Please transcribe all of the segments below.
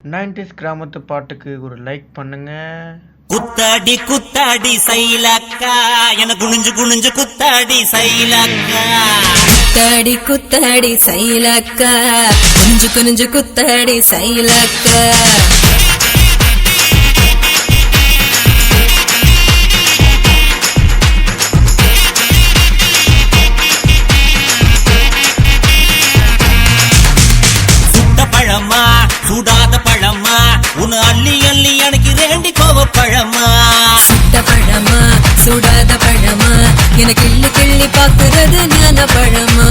90s கிராமத்து பாட்டுக்கு ஒரு லைக் பண்ணுங்க. குத்தாடி குத்தாடி சைலக்கா என குனிஞ்சு குனிஞ்சு குத்தாடி சைலக்கா. குத்தாடி குத்தாடி சைலக்கா குனிஞ்சு குனிஞ்சு குத்தாடி சைலக்கா. சுட்ட பழமா சுடாத பழமா உன் அள்ளி அள்ளி எனக்கு ரெண்டி கோவ பழமா. சுட்ட பழமா சுடாத பழமா எனக்கு கிள்ளி கிள்ளி பாக்குறது ஞான பழமா.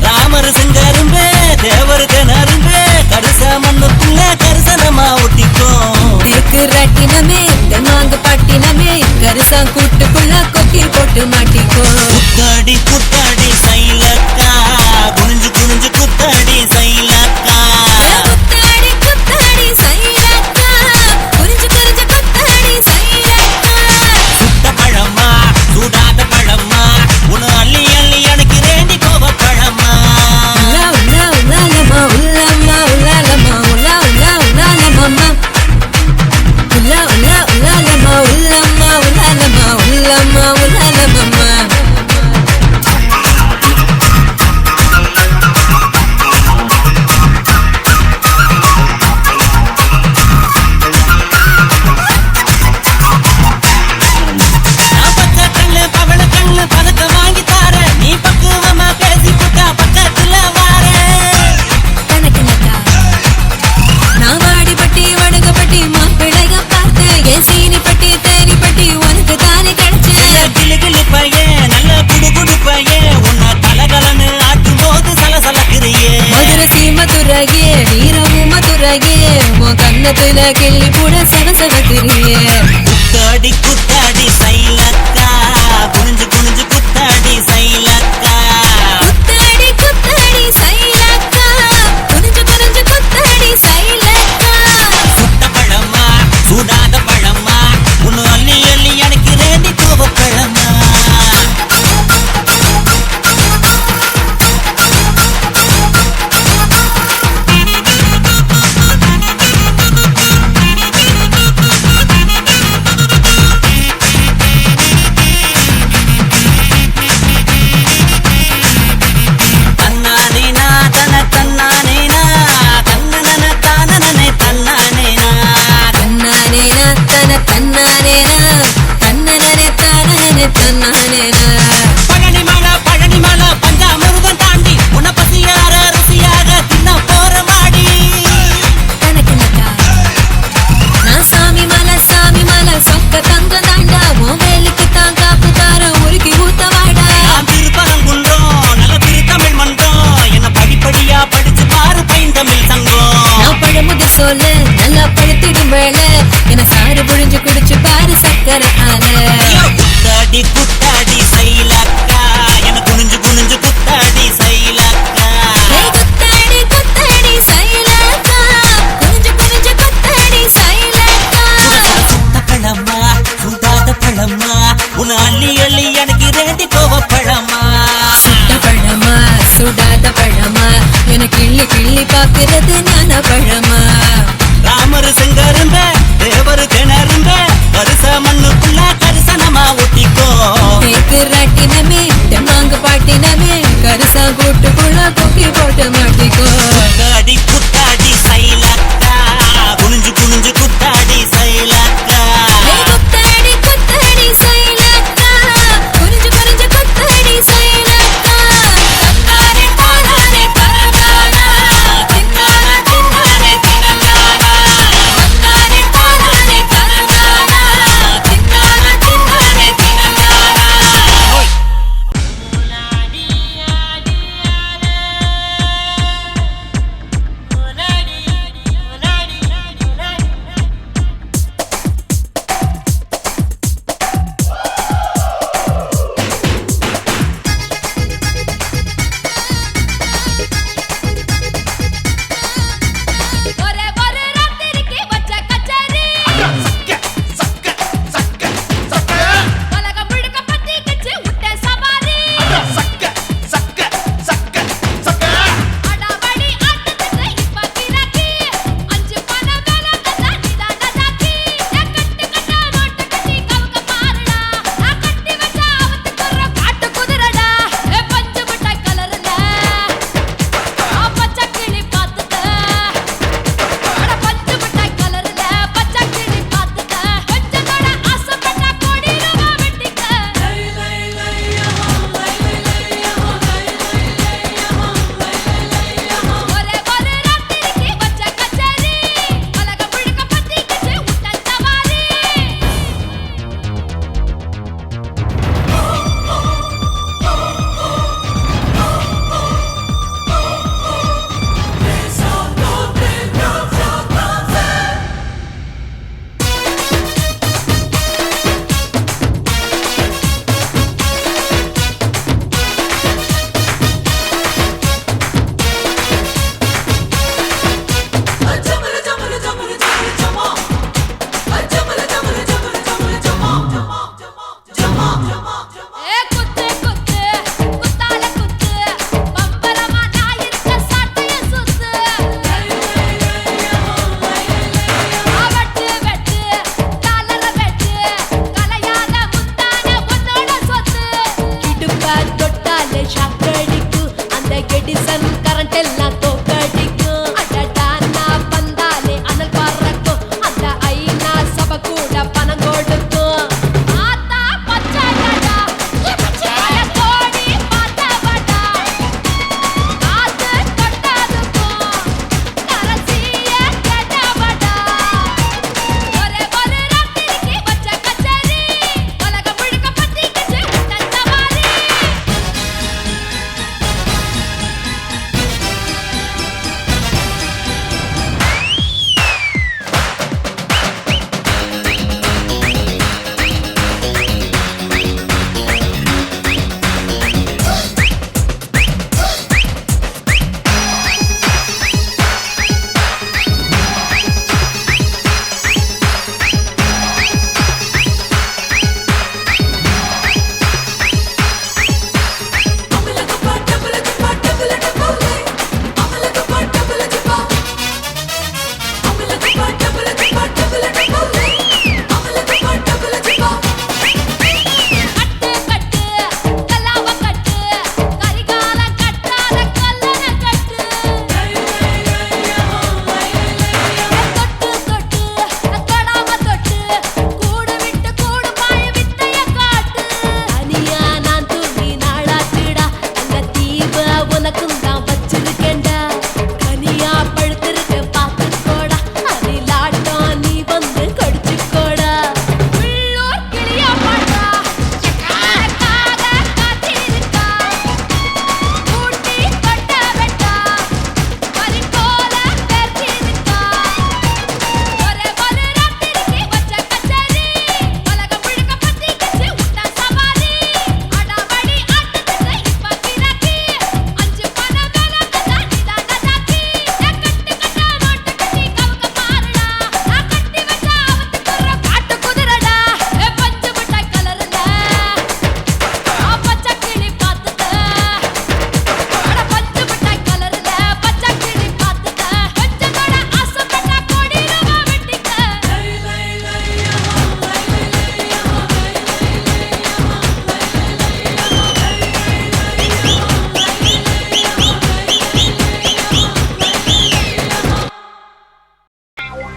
ராமர் செங்கரும்பே தேவர் கனரும்பே கருச மண்ணுக்குள்ள கரிசனமா ஒட்டிக்கும். தேக்கு ராட்டினமே மாங்க பாட்டினமே கரிசா கூட்டுக்குள்ள கொக்கி போட்டு மாட்டிக்கோ. குத்தாடி குத்தாடி சைலக்கா குனிஞ்சு குனிஞ்சு குத்தாடி சைலக்கா. குத்தாடி குத்தாடி சைலக்கா குனிஞ்சு குனிஞ்சு குத்தாடி சைலக்கா. சுட்ட பழமா சுடாத பழமா உன் அள்ளி அள்ளி எனக்கு ரெண்டி கோவ பழமா. உலா உலா உலாலமா உலாமா உலாலமா உலா உலா உலாலமா உலா உலா உலாலமா உலாமா உலாலமா உலாமா உலாலமா. நான் பச்சை கண்ணு பவள கண்ணு பதக்க வாங்கி தார நீ பக்குவமா பேசி புட்டா பக்கத்துல வார. கணக்கனக்கா நான் வாடிப்பட்டி வடுகப்பட்டி மாப்பிள்ளைய பார்த்து என் சீனி பட்டி தேனி பட்டி உனக்கு தானே கிடைச்சேன். கிளு கிளு பையன் நல்ல குடு குடு பையன் உன்னை கலகலன்னு ஆட்டும் போது சலசலக்கிறியே. மதுரை சீமதுரையே வீரமும் மதுரையே உன் கண்ணத்துல கிள்ளி கூட சலசலக்கிறியே. குத்தாடி குத்தாடி சைலக்கா குனிஞ்சு குனிஞ்சு குத்தாடி சைலக்கா. குத்தாடி குத்தாடி சைலக்கா குனிஞ்சு குனிஞ்சு குத்தாடி சைலக்கா. சுட்ட பழமா சுடாத பழமா உன் அள்ளி அள்ளி எனக்கு ரெண்டி கோவ பழமா. தன்னானேனா தன தன்னானேனா தன்னன தானனே தன்னானேனா. தன்னானேனா தன தன்னானேனா தன்னனே தானனே தன்னானேனா. பழனி மலை பஞ்சாமிருதம் தாண்டி உன்னை பசியார ருசியாக தின்ன போற மாடி. கணக்கனக்கா நான் சாமி மலை சொக்க தங்க தாண்டா உன் வேலுக்கு தான் காப்பு தார உருக்கி ஊத்த வாடா. நான் திருப்பரங்குன்றம் நல்ல திருத்தமிழ் மன்றம் என்ன படிப்படியா படிச்சு பாரு பைந்தமிழ் சங்கம். நான் பழமுது சொல்ல நல்லா படுத்திடும் வேலை என சாறு புழிஞ்சு குடிச்சு பாரு சக்கரை ஆல. குத்தாடி குத்தாடி சைலக்கா என குனிஞ்சு குனிஞ்சு குத்தாடி சைலக்கா. குத்தாடி குத்தாடி சைலக்கா குனிஞ்சு குனிஞ்சு குத்தாடி சைலக்கா. சுட்ட பழமா சுடாத பழமா உன் அள்ளி அள்ளி எனக்கு ரெண்டி கோவ பழமா. சுட்ட பழமா சுடாத பழமா எனக்கு கிள்ளி கிள்ளி பாக்குறது ஞான பழமா. ராமர் செங்கரும்ப தேவர் கிணறும்ப கரிச மண்ணுக்குள்ள கரிசனமா ஒட்டிக்கோ. தேக்கு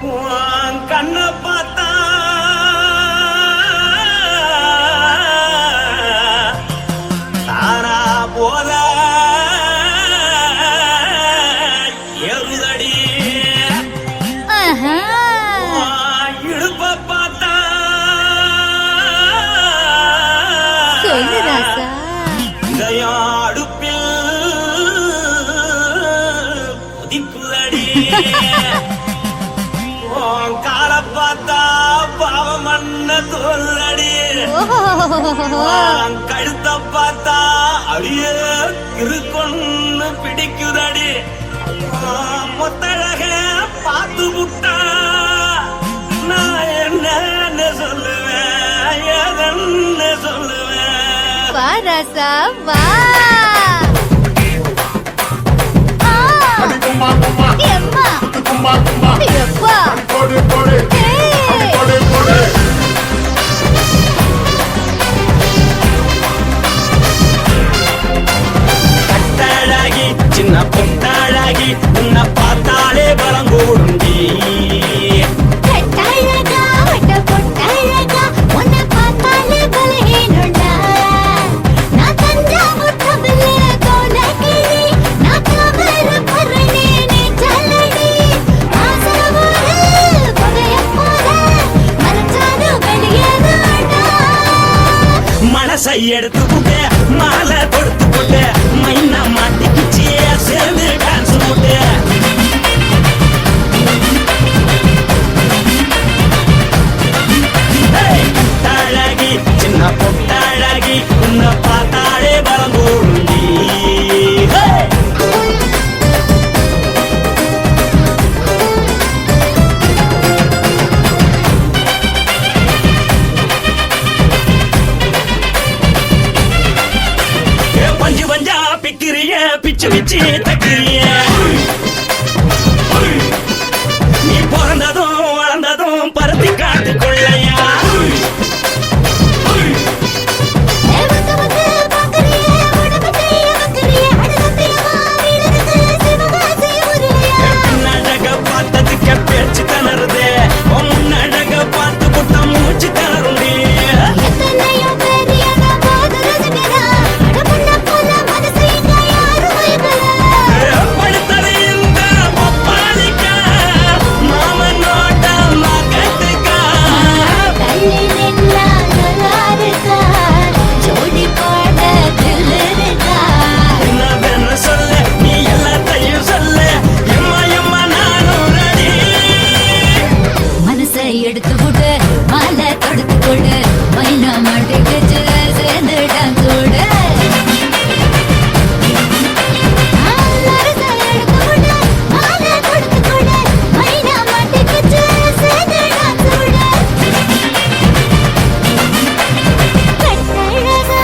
உன் கண்ணை பார்த்தா தானா போத ஏறுதடி உன் இடுப்ப பார்த்தா இதயம் அடுப்பில் கொதிக்குதடி உன் காலை பார்த்தா பாவம் மண்ண தோல்றடி உன் கழுத்தை பார்த்தா அப்படியே இருக்குன்னு பிடிக்குதடி மொத்தழக பார்த்து விட்டா நான் என்ன சொல்லுவேன் ஏதன்னு சொல்லுவேன் வாராசா வா எம்மா எப்பா கட்டாழாகி சின்ன பொட்டாழாகி உன்னை பார்த்தாலே பலங்கூடுண்டி கட்டாழகா வட்ட பொட்டாழகா உன்னை பார்த்தாலே பலஹீனண்டா நான் தஞ்சாவூர் தபில கோலகிரி நான் கவர பரணி நீ சல்லடி ஆசரவூர் பகைய போல மனசாது வெளியேறாடா மனசை எடுத்து போட்டு மாலை கொடுத்து போட்டு மைனா மாட்டிக்கிச்சு சேர்ந்து டான்ஸ் போட்டு கட்டாழகி சின்ன பொட்டாழகி உன்னை பார்த்தாலே பலங்கூடுண்டி பஞ்சு பஞ்சா பிக்கிறிய பிச்சு பிச்சு தக்கிறிய நீ பிறந்ததும் வளர்ந்ததும் பருத்தி காட்டு கொள்ளையா வந்து வந்து பாக்கறியே உடம்பத்தைய வக்கறியே அடலத்தையமா வீடுக்கு சிவகாசி உருளையா பின்னழக பார்த்ததுக்கு பேச்சு தளருது முன்னழக பார்த்து புட்ட மூச்சு தளருண்டி எத்தனையோ பெரியன போது ரசிக்கிறா அடபுண்ண போல மனசை இங்க யாரும் வைக்கல படுத்தது இந்த பப்பாளிக்கா மாமனோட மகட்டுக்கா தள்ளி நின்னா நல்லா இருக்கா ஜோடி போட தில்லு இருக்கா என்னவென்னு சொல்ல நீ எல்லாத்தையும் சொல்ல எம்மா எம்மா நானும் ரெடி மனசை எடுத்து விடு மாலை தொடுத்து கொடு மைனா மாட்டுக்கு சேர்ந்து டான்ஸ் விடு மனசை எடுத்து விடு மாலை தொடுத்து கொடு மைனா மாட்டுக்கு சேர்ந்து டான்ஸ் விடு கட்டழகா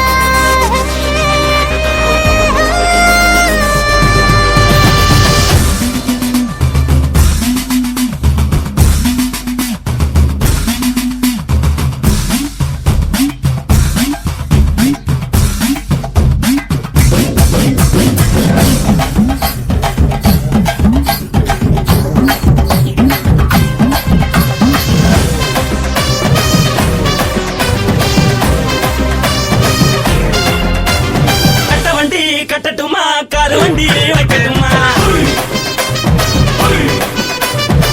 கட்ட வண்டி கட்டட்டுமா காரு வண்டி வைக்கட்டுமா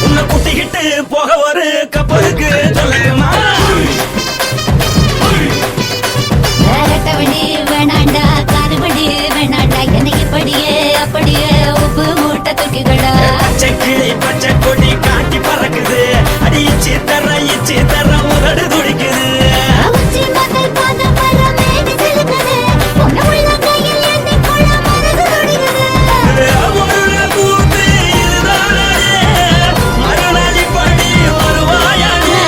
உன்னை குட்டிக்கிட்டு போக ஒரு கப்பலுக்கு சொல்லட்டுமா வேறட்டவனி வேணாண்டா காலுபடி வேணாண்டா என்னைக்கு படியே அப்படியே உப்பு மூட்டை தூக்கிக்கடா பச்சை கிளி பச்சை கொடி காட்டி பறக்குது அடி இச்சி தர உதடு துடிக்குது உச்சி மதல் பாத பல மேனி சிலுக்குது பொண்ணு உள்ள கையில் எண்ணி கொள்ள மனசு துடிக்குது ஒரு கூத்து இதுதானே மறுநாளி படி வருவாயானே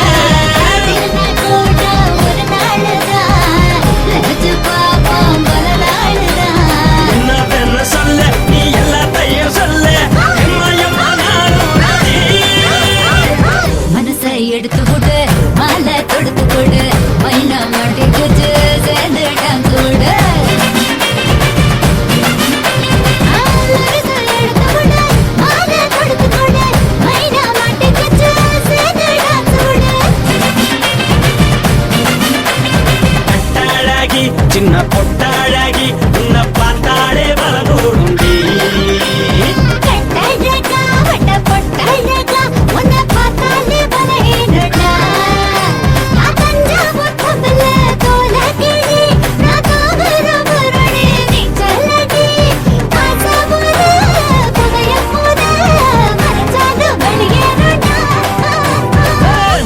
சின்ன பொட்டாழகி உன்னை பார்த்தாலே பலகூடுண்டி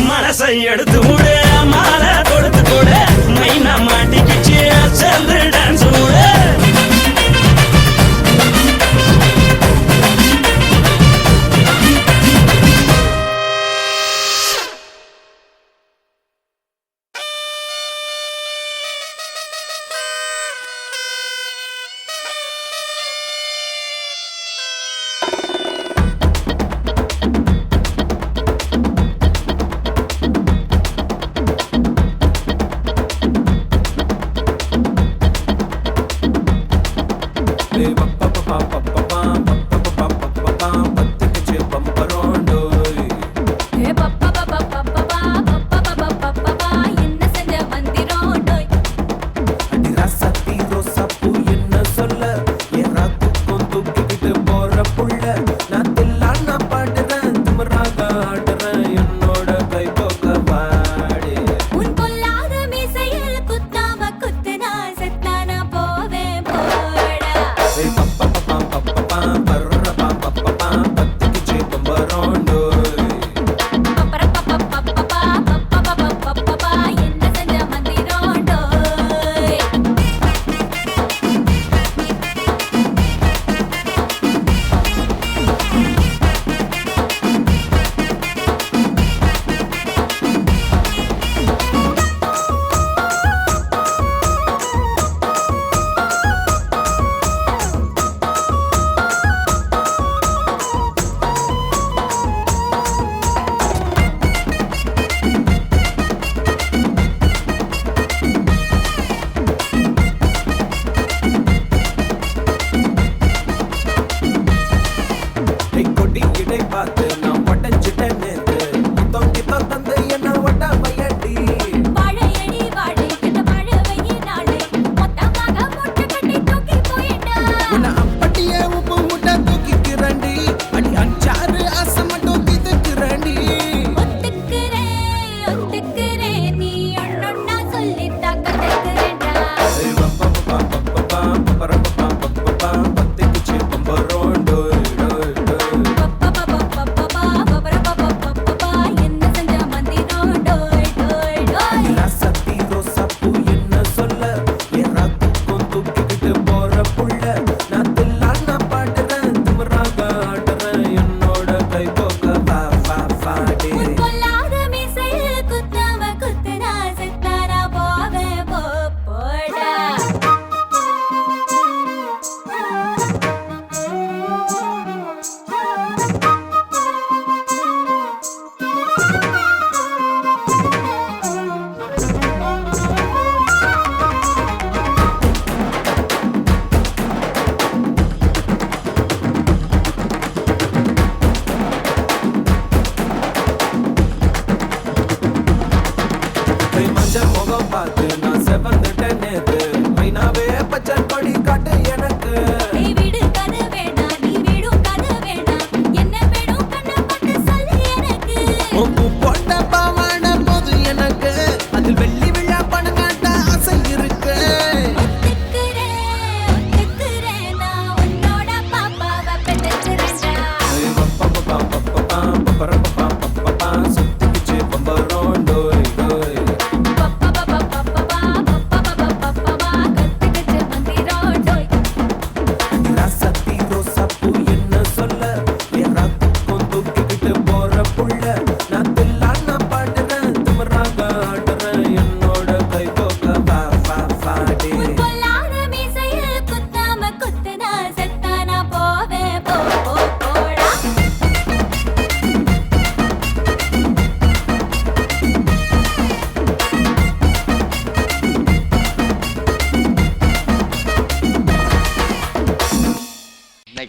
மனசை எடுத்து விடு மாலை தொடுத்து கூட மைனா மாட்டிக்கிச்சு சேர்ந்து டான்ஸ் விடு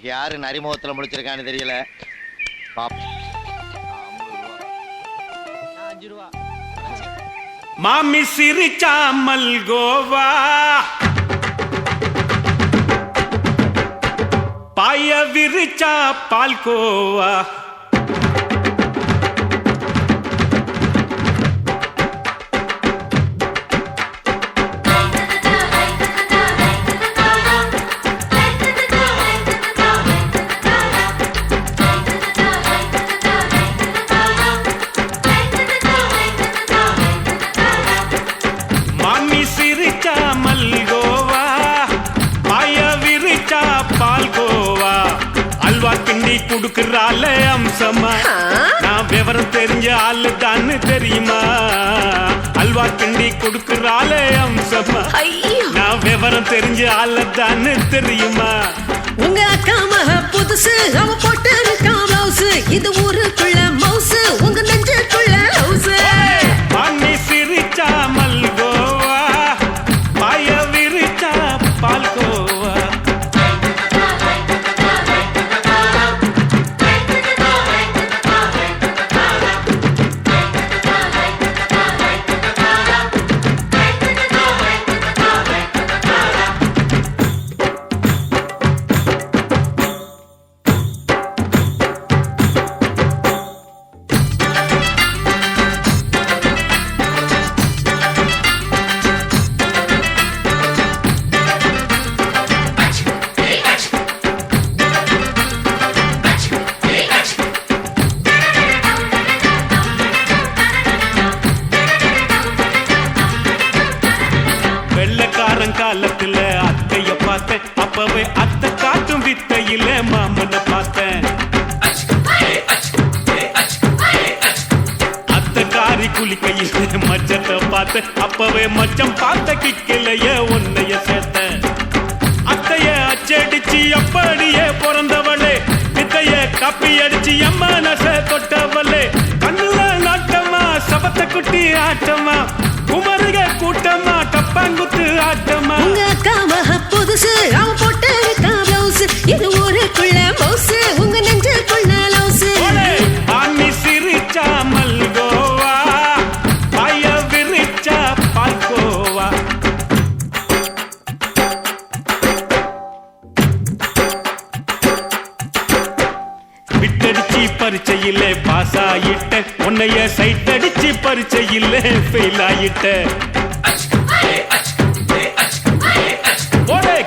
யாரு நரிமுகத்துல முடிச்சிருக்கான்னு தெரியல. பாப் 5 ரூபா மாமி சிரிச்சா மல்கோவா பாய விரிச்சா பால்கோவா மாமி சிரிச்சா மல்கோவா பாய விரிச்சா பால்கோவா அல்வா கிண்டி குடுக்கறால அம்சமா நான் விவரம் தெரிஞ்ச ஆளு தான் தெரியுமா அல்வா கிண்டி குடுக்கறால அம்சமா நான் விவரம் தெரிஞ்ச ஆளு தான் தெரியுமா உங்க அக்கா மக புதுசு அவ போட்டு இருக்கா பிளவுஸ் இது ஊருக்குள்ள மவுசு உங்க நெஞ்சுக்குள்ள ஹவுஸ் மாமி சிரிச்சா மல்கோவா பாய விரிச்சா பால்கோவா காலத்துல அத்தைய பார்த்தேன் அப்பவே அத்தை காட்டும் வித்தையில மாமனை பார்த்தேன் அத்தை காரி குளிக்கையில மச்சத்தை பார்த்தேன் அப்பவே மச்சம் பார்த்த கிக்கலைய உன்னைய சேர்த்தேன் அத்தைய அச்சடிச்சு அப்படியே பிறந்தவளே வித்தைய கப்பி அடிச்சு எம்மா நச தொட்டவளே கண்ணுல நாட்டமா சபத்த குட்டி ஆட்டமா குமருக கூட்டமா டப்பாங்குத்து ஆட்டமா உங்க அக்கா மக புதுசு அவ போட்டு இருக்கா பிளவுஸ் இது ஊருக்குள்ள மவுஸ் உங்க நெஞ்சுக்குள்ள லவுஸ் மாமி சிரிச்சா மல்கோவா பாய விரிச்சா பால்கோவா விட்டடிச்சு பரிச்சையிலே பாஸ் ஆயிட்ட உன்னைய சைட் அடிச்சு பரிச்சையிலே ஃபெயில் ஆயிட்ட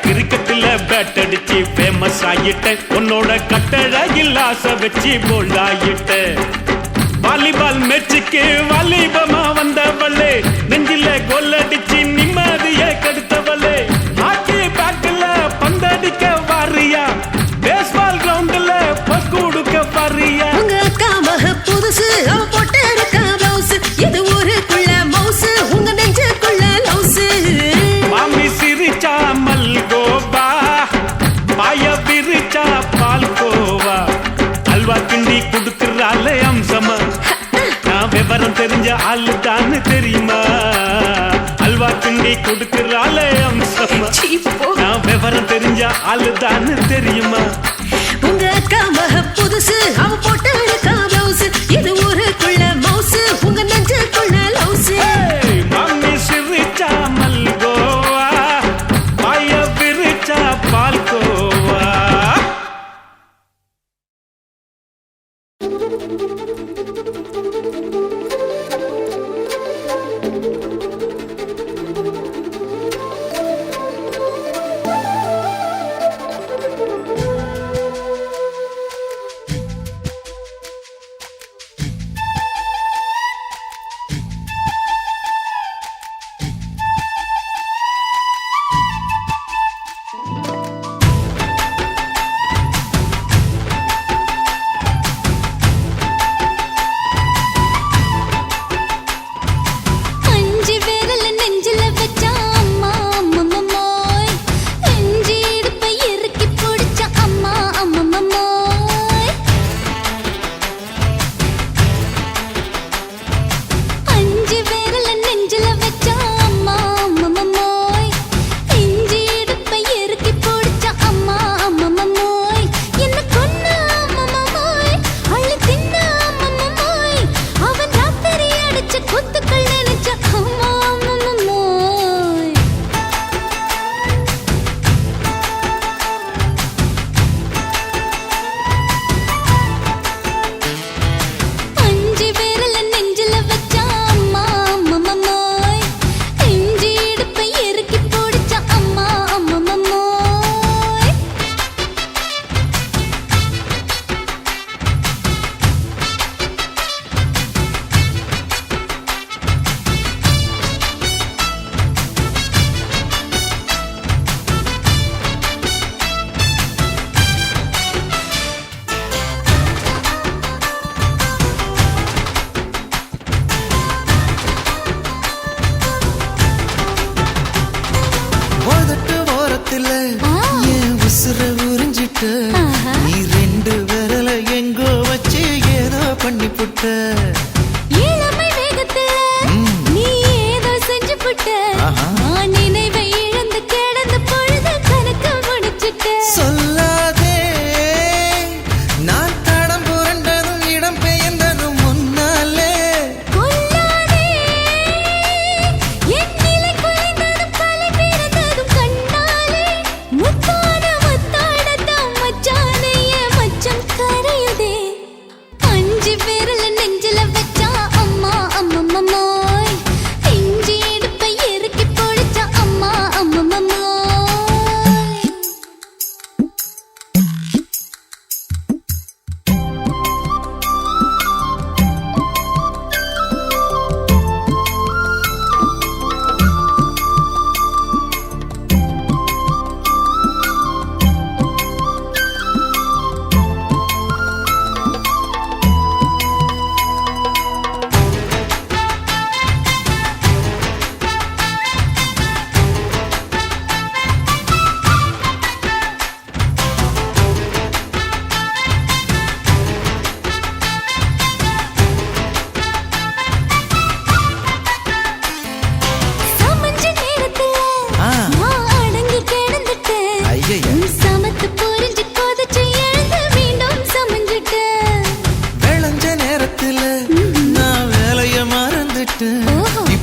கிரிக்கெட்ல பேட் அடிச்சு ஃபேமஸ் ஆயிட்ட உன்னோட கட்டழகில் ஆசை வச்சு போல்ட் ஆயிட்ட வாலிபால் மேட்சுக்கு வாலிபமா வந்தவளே நெஞ்சில கோல் அடிச்சு நிம்மதிய கெடுத்தவளே ஹாக்கி பேட்ல பந்தடிக்க வாரியா பேஸ்பால் கிரவுண்ட்ல பஸ் கொடுக்க வாரியா உங்க அக்கா மக புதுசு அவ போட்டு இருக்கா பிளவுஸ் இது ஊருக்குள்ள மவுஸ் உங்க நெஞ்சுக்குள்ள லவுஸ் மாமி சிரிச்சா மல்கோவா பாய விரிச்சா பால்கோவா அல்வா கிண்டி குடுக்கறால அம்சமா நான் விவரம் தெரிஞ்ச ஆளு தான் தெரியுமா அல்வா கிண்டி குடுக்கறால அம்சமா நான் விவரம் தெரிஞ்ச ஆளு தான் தெரியுமா உங்க அக்கா மக புதுசு அவ போட்டு இருக்கா பிளவுஸ் இது ஊருக்குள்ள மவுஸ் உங்க நெஞ்சுக்குள்ள லவுஸ் மாமி சிரிச்சா மல்கோவா பாய விரிச்சா பால்கோவா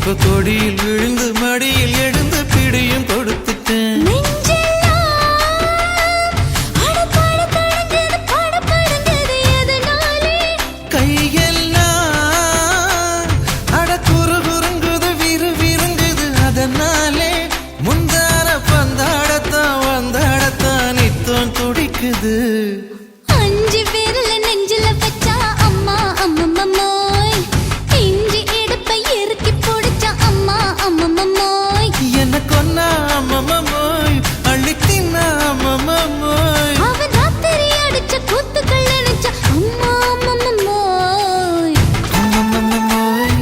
இப்ப கொடியில் விழுந்து மடியில் எழுந்து பிடியும் கொடுத்துட்டேன். கையெல்லாம் அட குறுகுறுங்குது விறுவிறுங்குது அதனாலே முந்தார பந்தாடத்தான் வந்தாடத்தான் நித்தம் துடிக்குது. அஞ்சு பேர்ல நெஞ்சில வச்சா அம்மா அம்மம்மோய் இஞ்சி எடுப்பை இறுக்கி போடுச்சா அம்மா அம்மம்மோய் என்ன கொன்னா அம்மம்மோய் அள்ளி தின்னா அம்மம்மோய் அவன் ராத்திரி அடிச்ச கூத்துக்கள் நினைச்சா அம்மா அம்மம்மோய் அம்மம்மோய்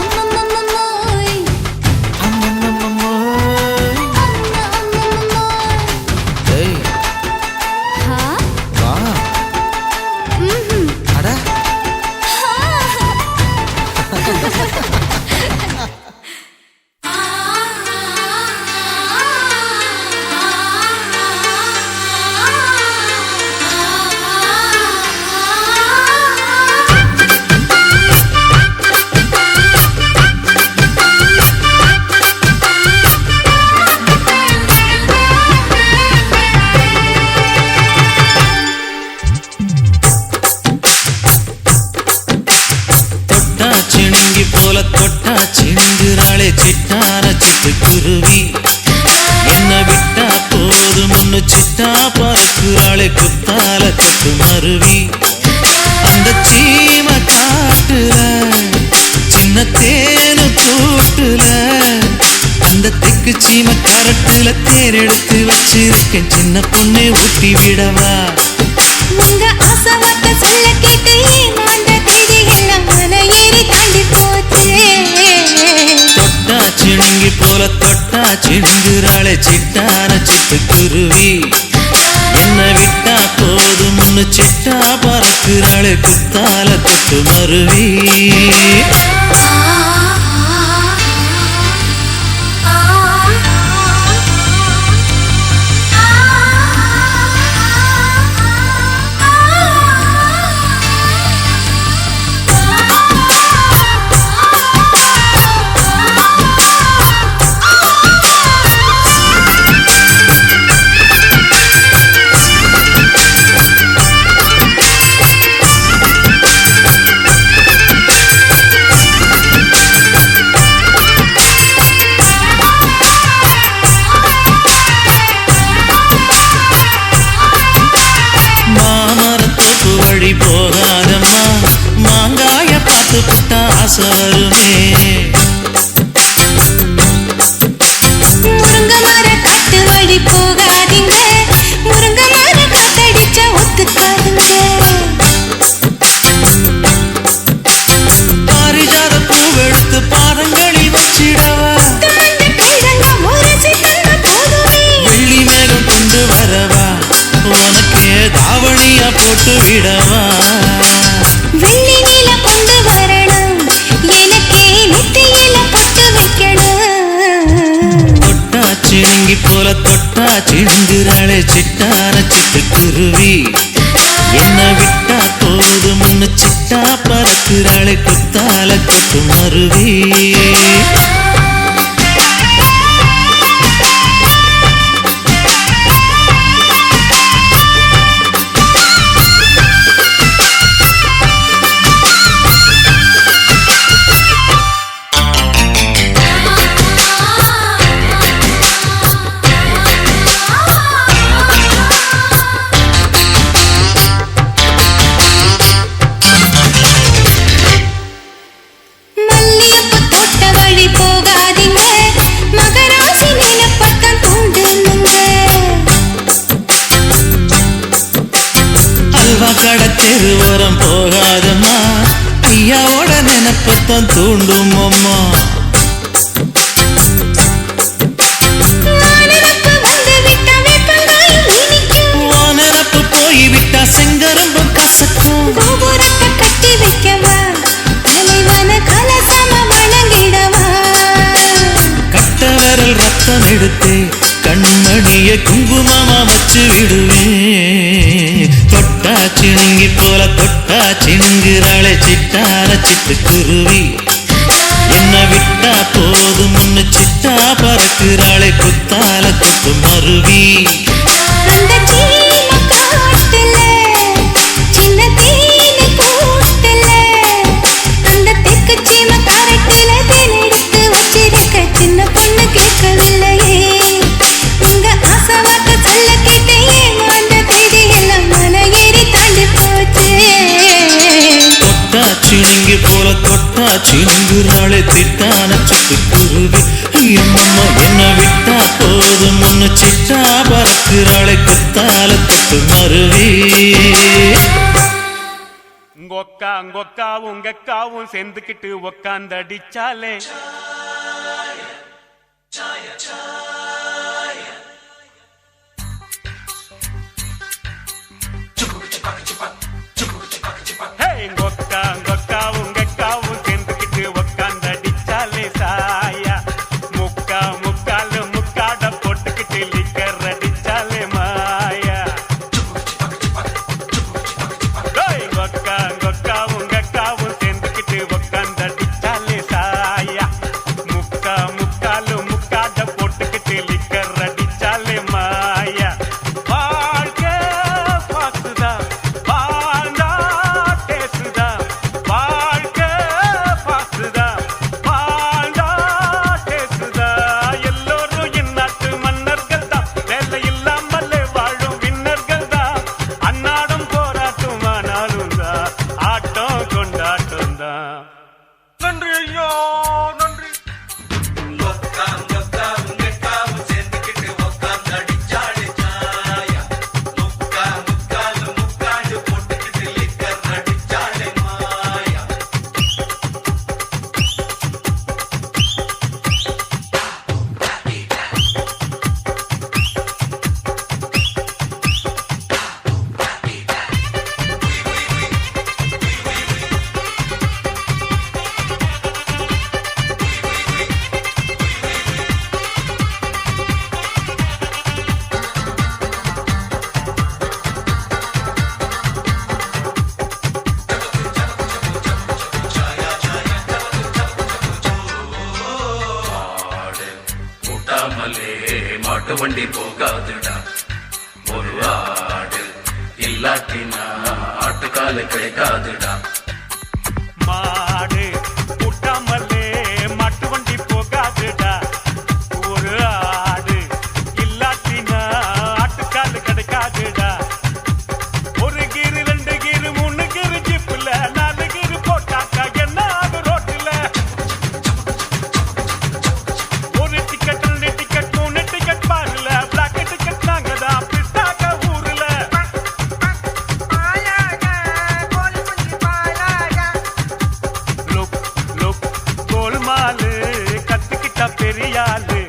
அம்மம்மோய் அம்மம்மோய். அம்மம்மோய் ஏய் ஹா வா அட தொட்டா சிணுங்கி போல தொட்டா சிணுங்குறாளே சிட்டார சிட்டுக்குருவி. என்ன விட்டா போதும் ஒண்ணு சிட்டா பறக்குறாளே குத்தால கொட்டு மருவி. அந்த சீம காட்டுல சின்ன தேனு கூட்டுல அந்த தெக்கு சீம கரட்டுல தேர் எடுத்து வச்சிருக்கேன் சின்ன பொண்ணு ஊட்டி விடவா. உங்க ஆசவார்த்தை சொல்ல கேட்டு ஏமாந்த தேதி எல்லாம் மன ஏறி தாண்டி போச்சு. தொட்டா சிணுங்கி போல தொட்டா சிணுங்குறாளே சிட்டான சிட்டுக்குருவி. என்ன விட்டா போதும் ஒண்ணு சிட்டா பறக்குறாளே குத்தால கொட்டு மருவி. மாமரத்தோப்பு வழி போகாதம்மா மாங்காய பார்த்து புட்டா ஆசை வருமே. முருங்க மர காட்டு வழி போகாதீங்க முருங்க மர காத்தடிச்சா ஒத்துக்காதுங்க. பாரிஜாத பூவெடுத்து பாதங்களில் வச்சிடவா. வெள்ளி மேகம் கொண்டு வரவா உனக்கே தாவணியா போட்டு விடவா. வெள்ளி நீல கொண்டு வரணும் எனக்கே நெத்தியில பொட்டு வைக்கணும். தொட்டா சிணுங்கி போல தொட்டா சிணுங்குறாளே சிட்டான சிட்டுக்குருவி. என்ன விட்டா போதும் ஒண்ணு சிட்டா பறக்குறாளே குத்தால கொட்டு மருவி. மல்லிகைப்பூ தோட்ட வழி போகாதீங்க மகராசி நிலப்பக்கம் தூண்டுங்க. அல்வா கடை தெருவோரம் போகாதம்மா ஐயாவோட நினைப்பத்தான் தூண்டும் அம்மா. வானரப்பு வந்து விட்டா வேப்பங்காயும் இனிக்கும். வானரப்பு போய் விட்டா செங்கரும்பும் கசக்கும். கோபுரத்தை கட்டி வைக்கவா தலைவன கலசம வணங்கிடவா. கட்ட விரல் ரத்தம் எடுத்து கண்மணிய குங்குமமா வச்சு விடுவேன். தொட்டா சிணுங்கி போல தொட்டா சிணுங்குறாளே சிட்டான சிட்டுக்குருவி. என்ன விட்டு விட்டா போதும் முன்ன சிட்டா பறக்குறாளே குத்தால குத்து மருவி அந்த சீன காட்டுல சின்ன தீனி கூட்டுல அந்த தெக்கு சீம காரட்டில தேன் எடுத்து வச்சிருக்க சின்ன பொண்ணு கேட்கவில்லையே உங்க ஆசை வார்த்தை சொல்ல கேட்டேன் அந்த தேதி எல்லாம் மலை ஏறி தாண்டி போச்சு தொட்டாச்சி நீங்க போல தொட்டாச்சி நீங்குறாளே திட்டான சிட்டு குருவி அம்மா என்ன விட்டா போதும் முன்ன சிட்டா பறக்குறாளே குத்தால குத்து மருவி உங்கொக்காவும் உங்கக்காவும் சேர்ந்துக்கிட்டு உக்காந்தடிச்சாலே உங்கொக்காவும் உங்கக்காவும் சேர்ந்துக்கிட்டு உக்காந்தடிச்சாலே சாயா முக்கா முக்காலு முக்காட போட்டுக்கிட்டு லிக்கர் அடிச்சாலே மாயா உங்கக்காவும் சேர்ந்துக்கிட்டு உக்காந்தடிச்சாலே சாயா முக்கா முக்காலு முக்காட போட்டுக்கிட்டு லிக்கர் அடிச்சாலே மாயா வாழ்க்கை பார்த்துதான் வாழ்ந்தா பேசுதான் வாழ்க்கை பார்த்துதான் வாழ்ந்தா பேசுதான் எல்லோரும் இந்நாட்டு மன்னர்கள் தான் வேலை இல்லாமலே வாழும் விண்ணர்கள் தான் அன்னாடும் போராட்டும் ஆனாலும் தான் ஆட்டம் கொண்டாட்டம் தான் நன்றி ஐயோ நன்றி மாட்டு வண்டி போகாதுடா ஒரு ஆடு இல்லாட்டினா ஆட்டுக்கால கிடைக்காதுடா மாடு முட்டாமலே மாட்டு வண்டி போகாதுடா ஒரு ஆடு இல்லாட்டினா ஆட்டுக்காலு கிடைக்காதுடா ஒரு கீரு 2 கீரு 3 கீரு ஜிப்புல 4 கீரு போட்டாக்கா என்ன ஆகு ரோட்டுல ஒரு டிக்கெட் 2 டிக்கெட் 3 டிக்கெட் பாருல பிளாக் டிக்கெட் நாங்க தான் பிட்டாக்க ஊர்ல லுக் கோல்மாலு கத்துக்கிட்ட பெரியாளு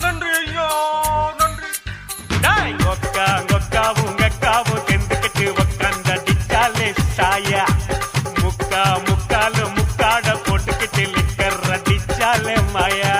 நன்றி ஐயோ நன்றி கொக்காவும் உங்கக்காவும் சேர்ந்துக்கிட்டு உக்காந்தடிச்சாலே சாயா முக்கா முக்காலு முக்காட போட்டுக்கிட்டு லிக்கர் அடிச்சாலே மாயா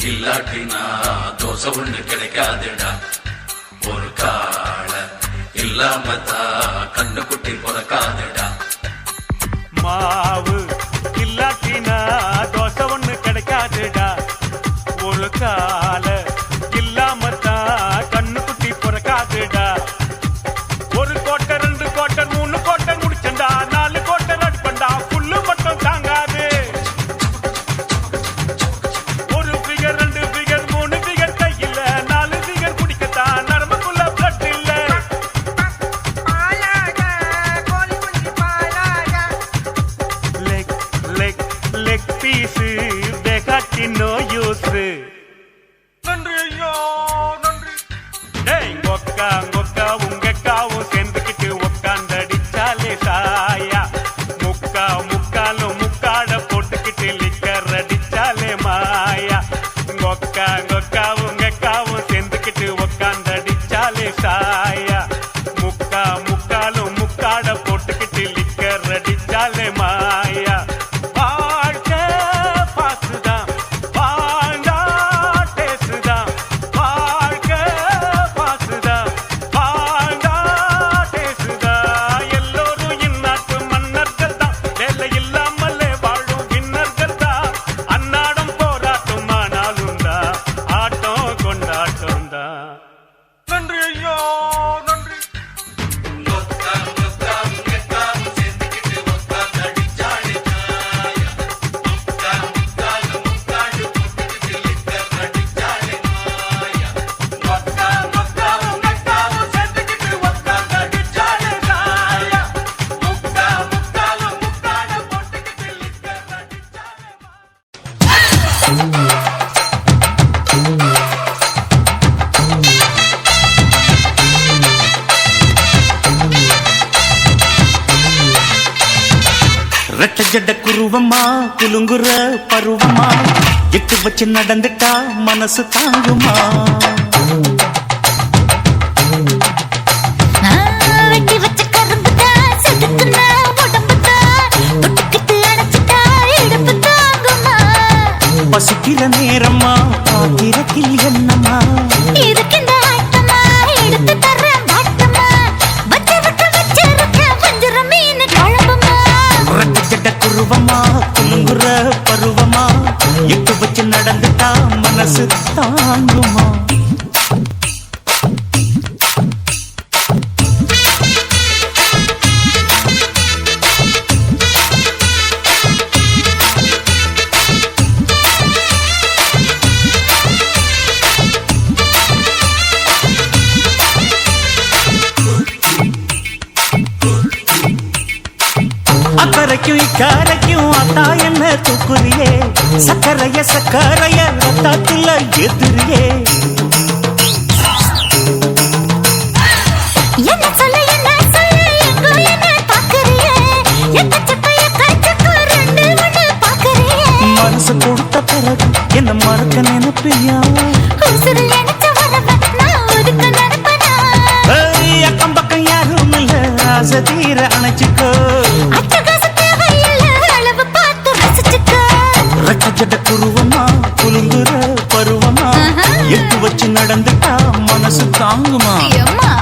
இல்லாட்டினா தோசை ஒண்ணு கிடைக்காதுடா ஒரு கால இல்லாமத்தான் கண்ணுக்குட்டி பிறக்காதுடா மாவு இல்லாட்டினா தோசை ஒண்ணு கிடைக்காதுடா ஒரு கால இல்லாமத்தான் கண்ணுக்குட்டி பிறக்காதுடா ஒரு கோட்டை 2 கோட்டை 3 கோட்டை முடிச்சண்டா 4 கோட்டை அடிப்பண்டா புல்லு மட்டும் தாங்காது ஒரு ஃபிகர் 2 ஃபிகர் 3 ஃபிகர் கையில 4 ஃபிகர் குடிக்கத்தான் நரம்புக்குள்ள பிளட் இல்ல பாட்டி நோ யூஸ். நன்றி ஐயா நன்றி. டேய் கொக்கா கொக்கா உங்கக்காவும் சேர்ந்துக்கிட்டு உக்காந்தடிச்சாலே சாயா. முக்கா முக்காலும் முக்காட போட்டுக்கிட்டு லிக்கர் அடிச்சாலே மாயா. கொக்கா கொக்கா உங்கக்காவும் சேர்ந்துக்கிட்டு உக்காந்தடிச்சாலே சாயா. முக்கா முக்காலும் முக்காட போட்டுக்கிட்டு லிக்கர் அடிச்சாலே மாயா. வாழ்க்கை பாசுதான் வாழ்ந்தா டேசுதான். வாழ்க்கை பாசுதான் வாழ்ந்தா டேசுதான். எல்லோரும் இந்நாட்டு மன்னர்கள் தான். வேலை இல்லாமலே வாழும் விண்ணர்கள் தான். அன்னாடம் போராட்டம் ஆனாலும் தான் ஆட்டம் கொண்டாட்டம் தான். நன்றி ஐயா நன்றி. ரெட்ட ஜட குருவமா குலுங்குற பருவமா எட்டு வச்சு நடந்துட்டா மனசு தாங்குமா? வெட்டி வச்ச கரும்புதா செதுக்குன உடம்புதா தொட்டுக்கிட்டு அணைச்சிட்டா இடுப்பு தாங்குமா? பசிக்கிற நேரமா பாத்திரத்தில் என்னமா? இதுக்கு இந்த ஆட்டமா எடுத்து தர்றேன் வாட்டமா. வச்சிருக்க வஞ்சிர மீன் குழம்புமா? ரெட்ட ஜட குருவமா குலுங்குற பருவமா எட்டு வச்சு நடந்துட்டா மனசு தாங்குமா? அக்கறைக்கும் இக்கரைக்கும் அத்தா என்ன தூக்குறியே? சக்கரைய சக்கரைய ரத்தாத்துல எதிரியே. என்ன சொல்ல எங்கோ என்ன பாக்குறியே? எக்கச்சக்க ரெண்டு ஒண்ணு பாக்குறியே. மனசு கொடுத்த பிறகு என்ன மறக்க நினைப்பியா? உசுறு நினைச்ச வரவ நான் ஒதுக்க நினைப்பனா? அக்கம் பக்கம் யாரும் இல்ல ஆசை தீர அணைச்சுக்கோ. அட்டகாச தேவையில்லை அளவு பார்த்து ரசிச்சுக்கோ. ரெட்ட ஜட குருவமா குலுங்குற பருவமா எட்டு வச்சு நடந்துட்டா மனசு தாங்குமா? அம்மா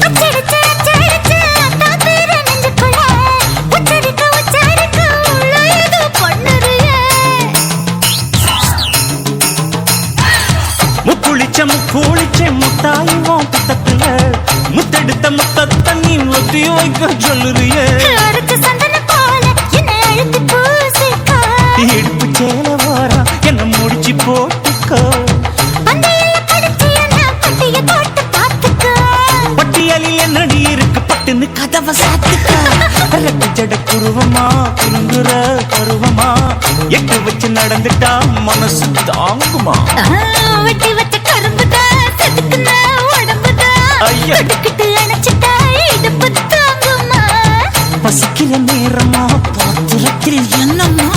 அச்சடிச்சு அத்தா பேர நெஞ்சுக்குள்ள உச்சரிக்க உள்ள ஏதோ பண்ணுறியே. முக்குளிச்ச முத்தாயுவோம் புத்தத்துல முத்தெடுத்த முத்தத்தை நீ ஒத்தி வைக்க சொல்லுறியே. அரைச்ச சந்தன போல என்னை அழுத்தி பூசிக்கோ. இடுப்பு சேல வாரம் என்ன முடிச்சு போட்டுக்கோ. பந்தையில படிச்சு என்ன பட்டிய போட்டு பார்த்துக்கோ. பட்டியலில் என்னடி இருக்கு பட்டுன்னு கதவை சாத்துக்கோ. ரெட்ட ஜட குருவமா குலுங்குற பருவமா எட்டு வச்சு நடந்துட்டா மனசு தாங்குமா? வெட்டி வச்ச கரும்புதா செதுக்குன உடம்புதா ஐயா. தொட்டுக்கிட்டு அணைச்சிட்டா இடுப்பு தாங்குமா? பசிக்கிற நேரமா பாத்திரத்தில் என்னமா?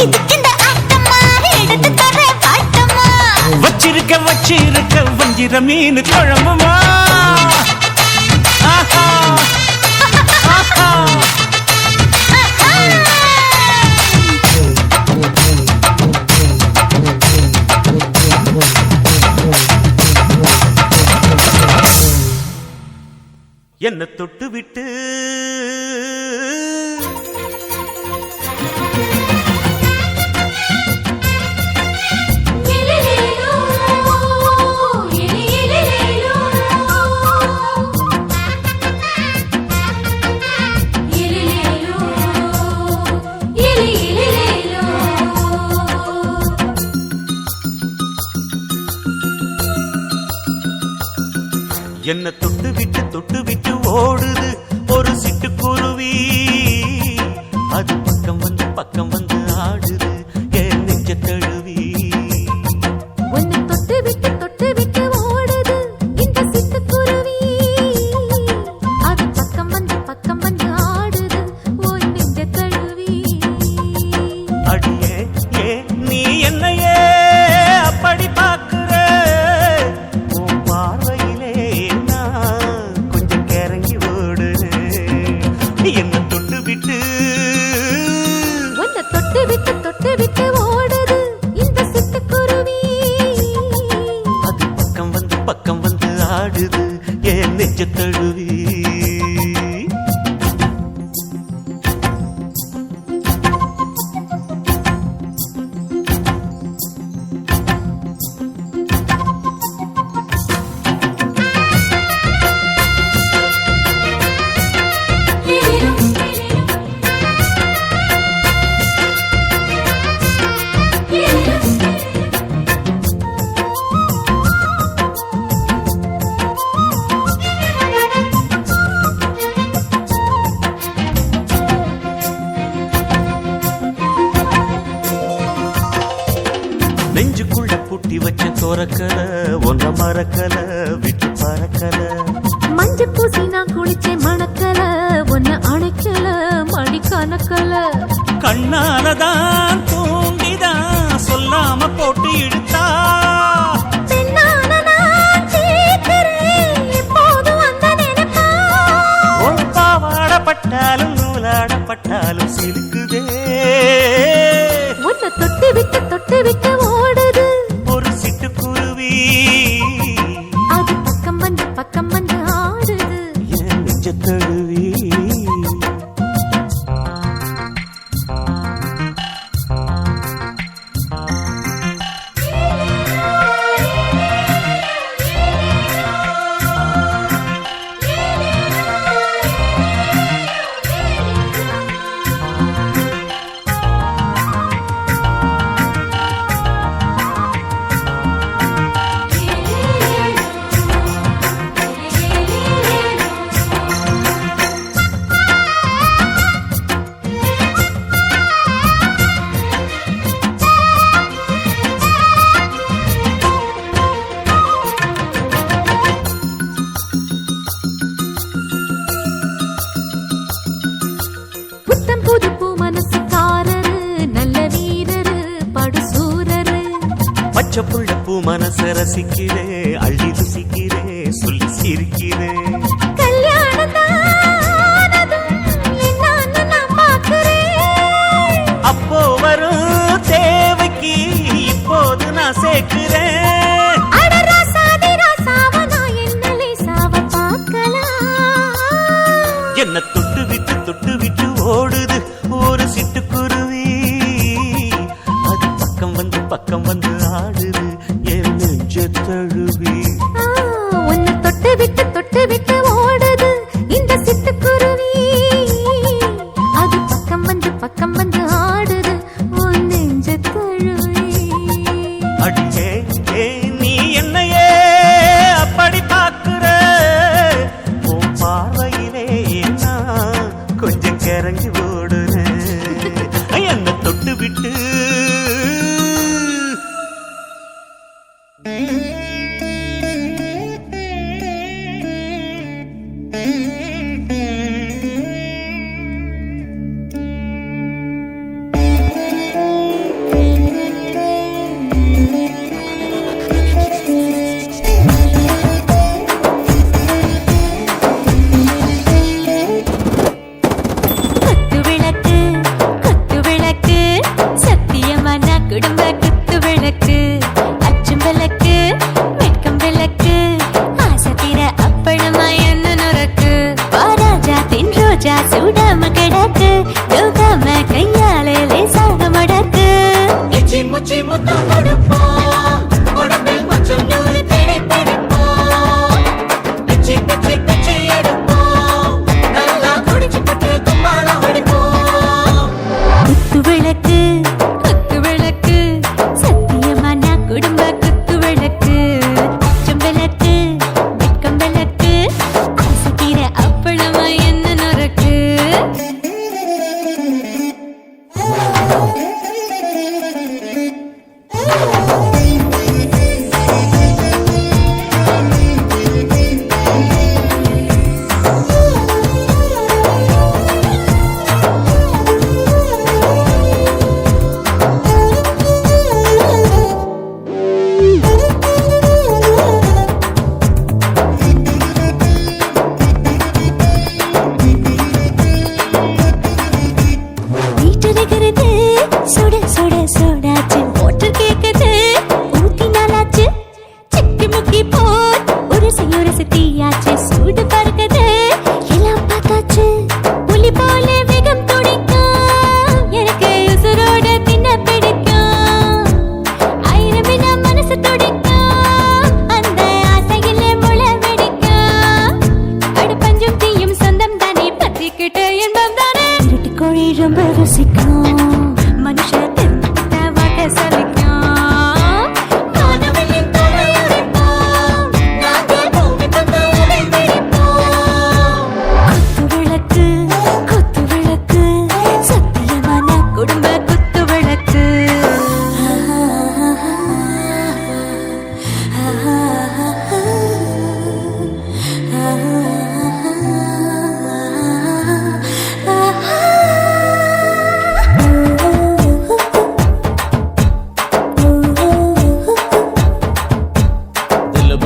இதுக்கு இந்த ஆட்டமா எடுத்து தர வாட்டமா? வச்சிருக்க வஞ்சிர மீன் குழம்புமா? ஆஹா ஆஹா. என்ன தொட்டு விட்டு எலிலேலோ, எலிலேலோ. என்ன தொட்டு விட்டு ஓடுது ஒரு சிட்டுக்குருவி. அது பக்கம் வந்து ஆடுது என் நெஞ்ச தழுவி. உன்னை தொட்டு விட்டு ஓடுது இந்த சிட்டுக்குருவி. அது பக்கம் வந்து ஆடுது உன் நெஞ்ச தழுவி. அடியே ஏ நீ என்னையே அப்படி பார்க்கிற, உன் பார்வையிலே நான் கொஞ்சம் கிறங்கி ஓடுறேன். என்ன தொட்டு விட்டு உன்னை தொட்டு விட்டு ஓடுது இந்த சிட்டுக்குருவி. அது பக்கம் வந்து ஆடுது என் நெஞ்ச தழுவி. நெஞ்சுக்குள்ள பூட்டி வச்ச தோரக்கல ஒன்ன மறக்கல விட்டு பறக்கல. மஞ்சள் பூசி நான் குளிச்சேன் மணக்கல உன்னை அணைக்கல மணி கணக்கல. கண்ணாலதான் தூண்டிதான் சொல்லாம போட்டு இழுத்தா. பெண்ணான நான் கேட்கிறேன் எப்போதும் அந்த நினைப்பா. உன் பாவாடப்பட்டாலும் நூலாடப்பட்டாலும் சிலுக்குதே. உன்னை தொட்டு விட்டு ஓடுது ஒரு சிட்டுக்குருவி. அது பக்கம் வந்து ஆடுது என் நெஞ்ச தழுவி. புத்தம் புது பூ மனசுக்காரரு நல்ல வீரரு படுசூரரு. பச்சை புள்ள பூ மனச ரசிக்கிறே அள்ளி ருசிக்கிறே சொல்லி சிரிக்கிறே. கல்யாணம் தானதும் என்னான்னு நான் பார்க்கிறேன். அப்போ வரும் தேவைக்கு இப்போது நான் சேர்க்கிறேன். அட ராசாதி ராசாவ நான் என்ன லேசாவ பார்க்கலாம். என்ன தொட்டு விட்டு ஓடுது ஒரு சிட்டுக்குருவி. அது பக்கம் வந்து ஆடுது என் நெஞ்ச தழுவி. உன்னை தொட்டு விட்டு ஓடுது இந்த சிட்டுக்குருவி. அது பக்கம் வந்து ஆடுது உன் நெஞ்ச தழுவி. அடியே ஏ நீ என்னையே அப்படி பார்க்கிற, உன் பார்வையிலே நான் கொஞ்சம் கிறங்கி ஓடுறேன். என்ன தொட்டு விட்டு குத்து விளக்கு சத்தியமான குடும்ப குத்து விளக்கு. அச்சும் விளக்கு வெட்கம் விளக்கு ஆசை தீர அப்பளமா என்ன நுறக்கு. பாராஜா தென் ரோஜா சூடாம கிடக்கு யோகாம கையாலே லேசாக மடக்கு. இச்சி முச்சி முத்தம் கொடுப்போம் உடம்பில் மச்சம் நூறு தேடி பிடிப்போம். பிச்சி பிச்சி பிச்சி எடுப்போம் நல்லா குடிச்சு பட்டு கும்மாளம் அடிப்போம். குத்து விளக்கு சத்தியமான குடும்ப குத்து விளக்கு. அச்சும் விளக்கு வெட்கம் விளக்கு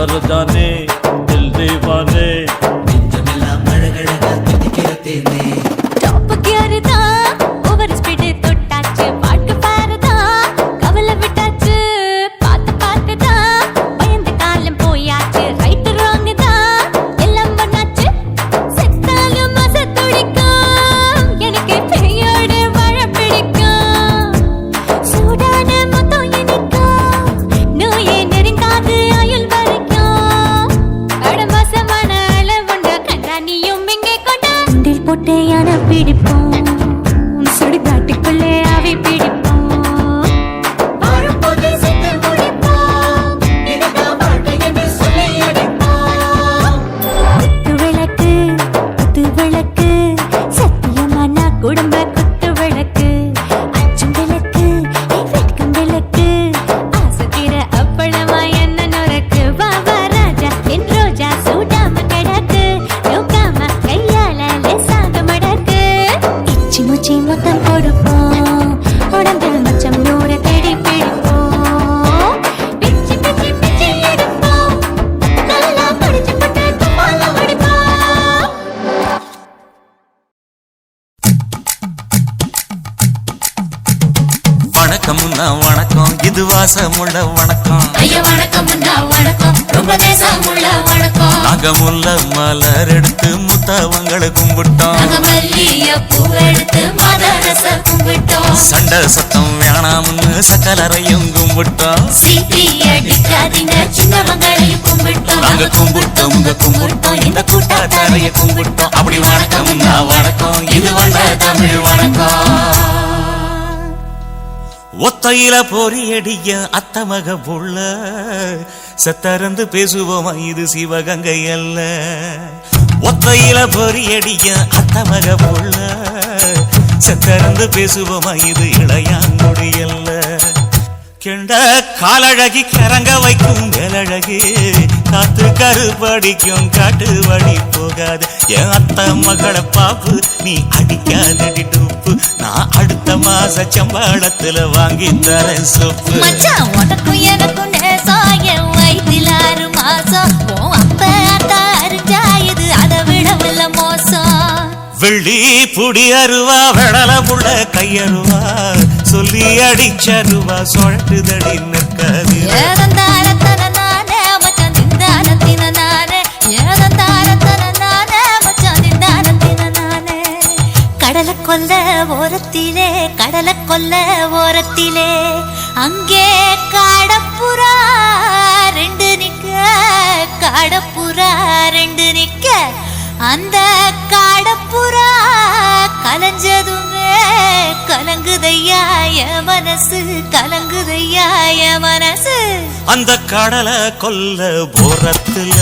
कर जाने दिल दीवाने டாப் கியர் தான் ஓவர் ஸ்பீட் தொட்டாச்சு பாட்டு பாருதான் கவலை விட்டாச்சு பார்த்து பார்த்து தான் பயந்த காலம் போயாச்சு ரைட் ராங் தான் எல்லாம் பண்ணாச்சு செத்தாலும் மச துடிக்கும் எனக்கு பெரியோட வாழ பிடிக்கும் சூடான மொத்தம் எனக்கும் நோயே நெருங்காது ஆயுள் வரைக்கும் அடமோசமான அளவுண்ட கண்டா நீயும் இங்கே கொண்டா உண்டில் போட்டு யானை பிடிப்போம் சுடுகாட்டுக்குள்ளே அவை பிடிப்போம் வாழும்போது செத்து முடிப்போம் இதுதான் வாழ்க்கை என்று சொல்லி அடிப்போம் குத்து விளக்கு சத்தியமான குடும்ப குத்து விளக்கு அச்சும் விளக்கு வெட்கும் விளக்கு ஆசத்திர அப்பளமா என்ன நொறக்கு வாவா ராஜா என் ரோஜா சூடாம கிடக்கு நோக்காம கையால லேசாக மடக்கு இச்சி முச்சி மொத்தம் கொடுப்போம் உடம்பில் மச்சம் நூறு தேடி பிடிப்போம் பிச்சி பிச்சி பிச்சி எடுப்போம் நல்லா படிச்சு போட்டு துப்பால முடிப்போம் வணக்கம்னா வணக்கம் இது வாசமுள்ள வணக்கம் ஐயா வணக்கம் வணக்கம் ரொம்ப தேசமுள்ள வணக்கம் நாங்க முல்ல மலர் எடுத்து முத்தவங்களை கும்பிட்டோம் நாங்க மல்லிய பூ எடுத்து மதரச கும்பிட்டோம் சண்டை சத்தம் வேணாம்னு சக்கலரையும் கும்பிட்டோம் சீட்டி அடிக்காதீங்க சின்னவங்களையும் கும்பிட்டோம் நாங்க கும்பிட்டோம் உங்க கும்பிட்டோம் இந்த கூட்டாத்தாரைய கும்பிட்டோம் அப்படி வணக்கம்னா வணக்கம் இது வந்த தமிழ் வணக்கம் ஒத்தையில பொறியடிய அத்தமக புள்ள செத்தறந்து பேசுவோமா இது சிவகங்கை அல்ல ஒத்தையில பொறியடிய அத்தமக புள்ள செத்தறந்து பேசுவோமா இது இளையாங்குடி அல்ல கெண்ட காலழகி கரங்க வைக்கும் வேலழகு காத்து கருப்படிக்கும் காட்டு வழி போகாது என் அத்த மகளை பாப்பு நீ அடிக்காதடி டூப்பு நான் அடுத்த மாச சம்பாளத்துல வாங்கி தரேன் சொப்பு மச்சான் உனக்கும் எனக்கும் நேசம் என் வயிற்றில் 6 மாசம் உன் அப்ப அத்தா அரிஞ்சாயுது அதை விடவில்லை மோசம் வெள்ளி புடி அருவா வெடல புள்ள கையருவா சொல்லி அடிச்சருவா சொழட்டுதடி நிற்காது ஏதந்தாரத்தன நானே மச்சான் திந்தாரத்தின நானே ஏதந்தாரத்தன நானே மச்சான் திந்தாரத்தின நானே கடலை கொல்ல ஓரத்திலே அங்கே காடப்புறா ரெண்டு நிக்க அந்த காடப்புறா கலஞ்சதுமே கலங்குதையா என் மனசு அந்த கடலை கொல்ல போரத்துல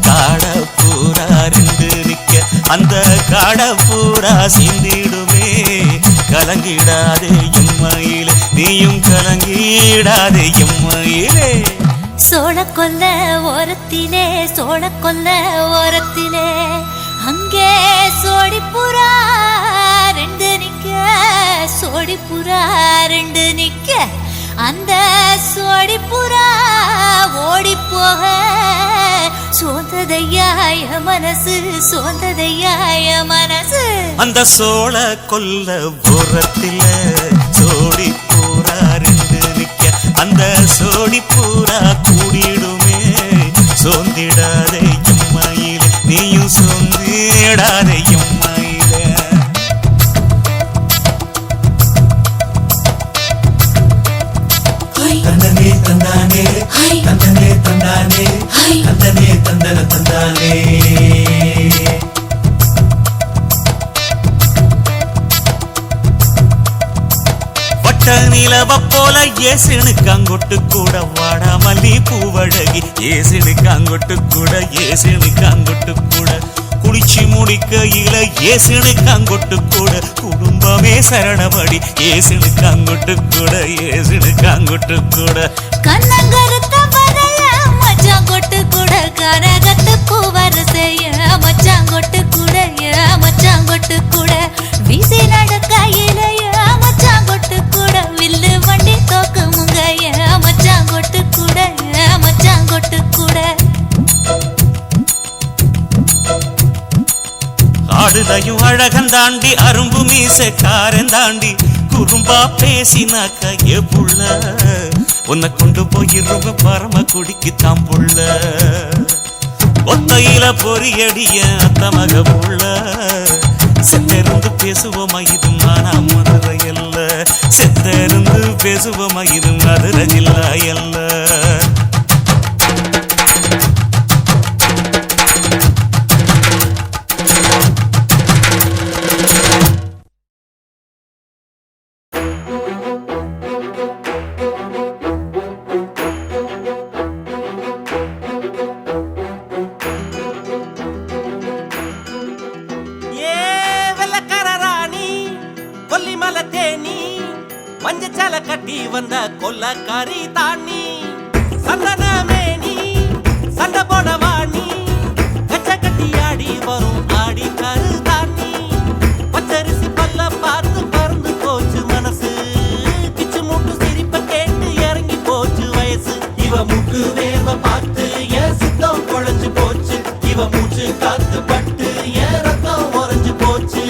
காடப்பூரா ரெண்டு நிக்க அந்த காடப்பூரா சிந்திடுமே கலங்கிடாதே எம்மையிலே நீயும் கலங்கிடாதே எம்மையிலே சோழக்கொல்ல ஓரத்திலே அங்கே சோடிப்புறா ரெண்டு நிக்க அந்த சோடிப்புறா ஓடி போக சோந்ததையாய மனசு அந்த சோழ கொல்ல ஓரத்தில சோடி பூரா ரெண்டு நிக்க அந்த சோடி பூரா கூடிடுமே சோந்திடாதே எம்மையிலே நீயும் சோந்திடாதே எம்மையிலே தந்தனே தந்தானே தந்தனே தந்தானே தந்தனே தந்தன தந்தானே வட்ட நிலவ போல ஏசினுக்காங்கொட்டு கூட வாடா மல்லி பூவழகி ஏசினுக்காங்கொட்டு கூட குடிச்சு முடிக்கையில ஏசினுக்காங்கொட்டு கூட குடும்பமே சரணபடி ஏசினுக்காங்கொட்டு கூட கண்ணங்கருத்த வரைய மச்சாங்கொட்டு கூட கரகத்து பூவரசைய மச்சாங்கொட்டு கூட வீசி நடக்கையிலைய மச்சாங்கொட்டு கூட வில்லு வண்டி தோக்கு முங்கைய மச்சாங்கொட்டு கூட அதுலயும் அழகந்தாண்டி அரும்பு மீசக்காரன் தாண்டி குறும்பா பேசினாக்க ஏ புள்ள உன்னை கொண்டு போயிருவ பரம குடிக்கு தாம்புள்ள ஒத்தையில பொறியடிய அத்த மக புள்ள செத்திருந்து பேசுவோமா இது மானா மதுரை அல்ல செத்திருந்து பேசுவோமா இது மதுரை ஜில்லா அல்ல மஞ்சச்சால கட்டி வந்த கொல்லக்காரி தாண்டி சந்தனமேனி சண்டை போடவாணி கச்ச கட்டி ஆடி வரும் ஆடி கரு தாண்டி பச்சரிசி பல்ல பார்த்து பறந்து போச்சு மனசு கிச்சு மூட்டு சிரிப்ப கேட்டு இறங்கி போச்சு வயசு இவ மூக்கு வேர்வ பார்த்து என் சித்தம் குழஞ்சு போச்சு இவ மூச்சு காத்து பட்டு என் ரத்தம் உறைஞ்சு போச்சு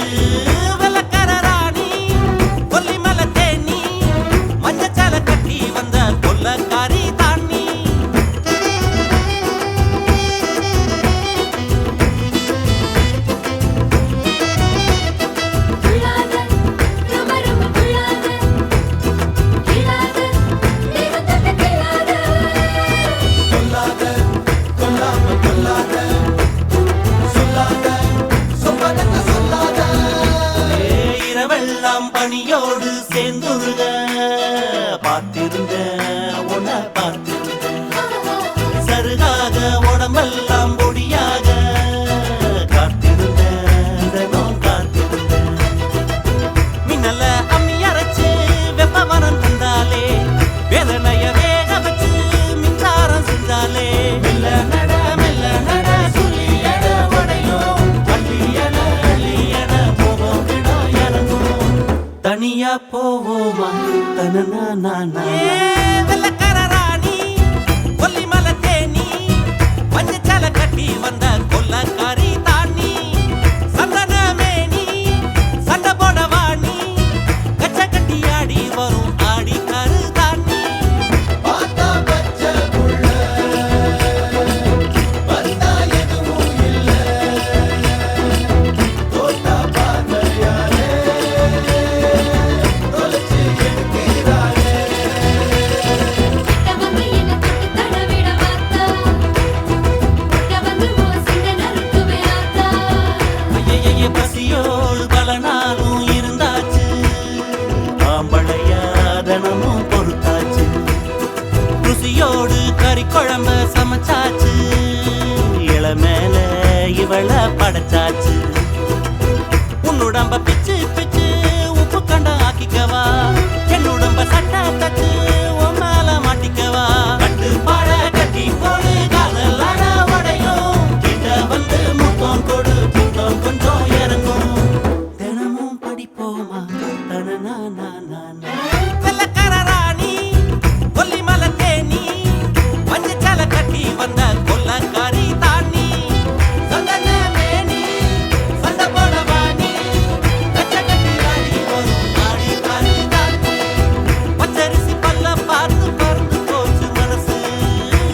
பணியோடு சேர்ந்துருக பார்த்திருந்த உன்ன பார்த்திருந்த சருகாக உடம்பெல்லாம் பொடியாக காத்திருந்த காத்திருந்த மின்னல அம்மி அரைச்சு வெப்பமனம் தந்தாலே வேதனைய வேக வச்சு மின்சாரம் செஞ்சாலே மெல்ல நட சுழியட உடையும் அள்ளியன அள்ளியன போவோம் விடும் இறங்கும் தனியா போவோமா தனனா வெள்ளக்காரராணி கொல்லிமலை தேனி மஞ்சச்சால கட்டி வந்த கொல்லக்காரி தாண்டி சந்தனமேனி சண்டை போடவாணி கச்ச கட்டி ஆடி வரும் ஆடி கரு தாண்டி பார்த்தா பச்சை புள்ள வந்தா எதுவும் இல்ல தோட்டா பார்வையாலே பசியோடு பல நாளும் இருந்தாச்சு ஆம்பளையாதனமும் பொறுத்தாச்சு ருசியோடு கறி குழம்ப சமைச்சாச்சு இளமேல இவள படைச்சாச்சு உன்னுடம்ப பிச்சு பிச்சு உப்பு கண்ட ஆக்கிக்கவா என்னுடம்ப சட்டை தச்சு உன் மேல மாட்டிக்கவா கட்டு பாட கட்டி போடு காதலான உடையும் கிட்ட வந்து முத்தம் கொடு புத்தம் கொஞ்சம் இறங்கும் தினமும் படிப்போமா தனனா வெள்ளக்காரராணி கொல்லிமலை தேனி மஞ்சச்சால கட்டி வந்த கொல்லக்காரி தாண்டி சந்தனமேனி சண்டை போடவாணி கச்ச கட்டி ஆடி வரும் ஆடி கரு தாண்டி பச்சரிசி பல்ல பார்த்து பறந்து போச்சு மனசு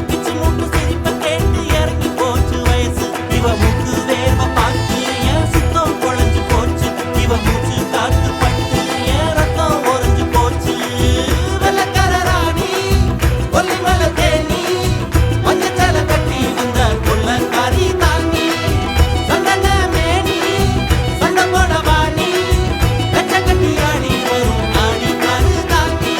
கிச்சு மூட்டு சிரிப்ப கேட்டு இறங்கி போச்சு வயசு இவ மூக்கு வேர்வ பார்த்து என் சித்தம் குழஞ்சு போச்சு இவ மூச்சு காத்து பட்டு என் ரத்தம் உறைஞ்சு போச்சு வெள்ளக்காரராணி கொல்லிமலை தேனி மஞ்சச்சால கட்டி வந்த கொல்லக்காரி தாண்டி சந்தனமேனி சண்டை போடவாணி கச்ச கட்டி ஆடி வரும் ஆடி கரு தாண்டி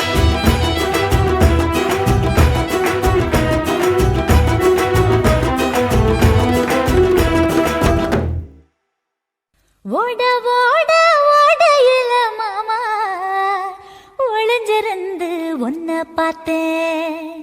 ஓட ஓட ஓடையில மாமா ஒளிஞ்சிருந்து உன்னை பார்த்தேன்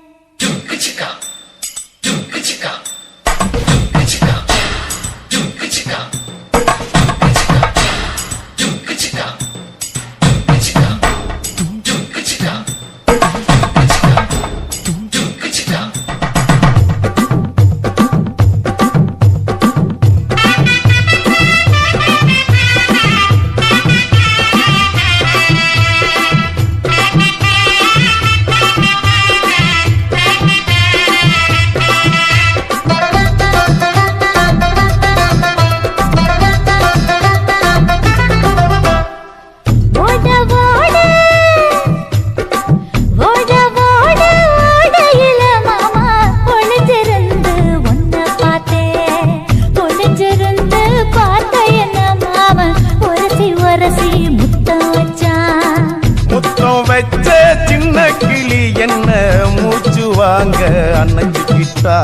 வாங்க அணைச்சிக்கிட்டா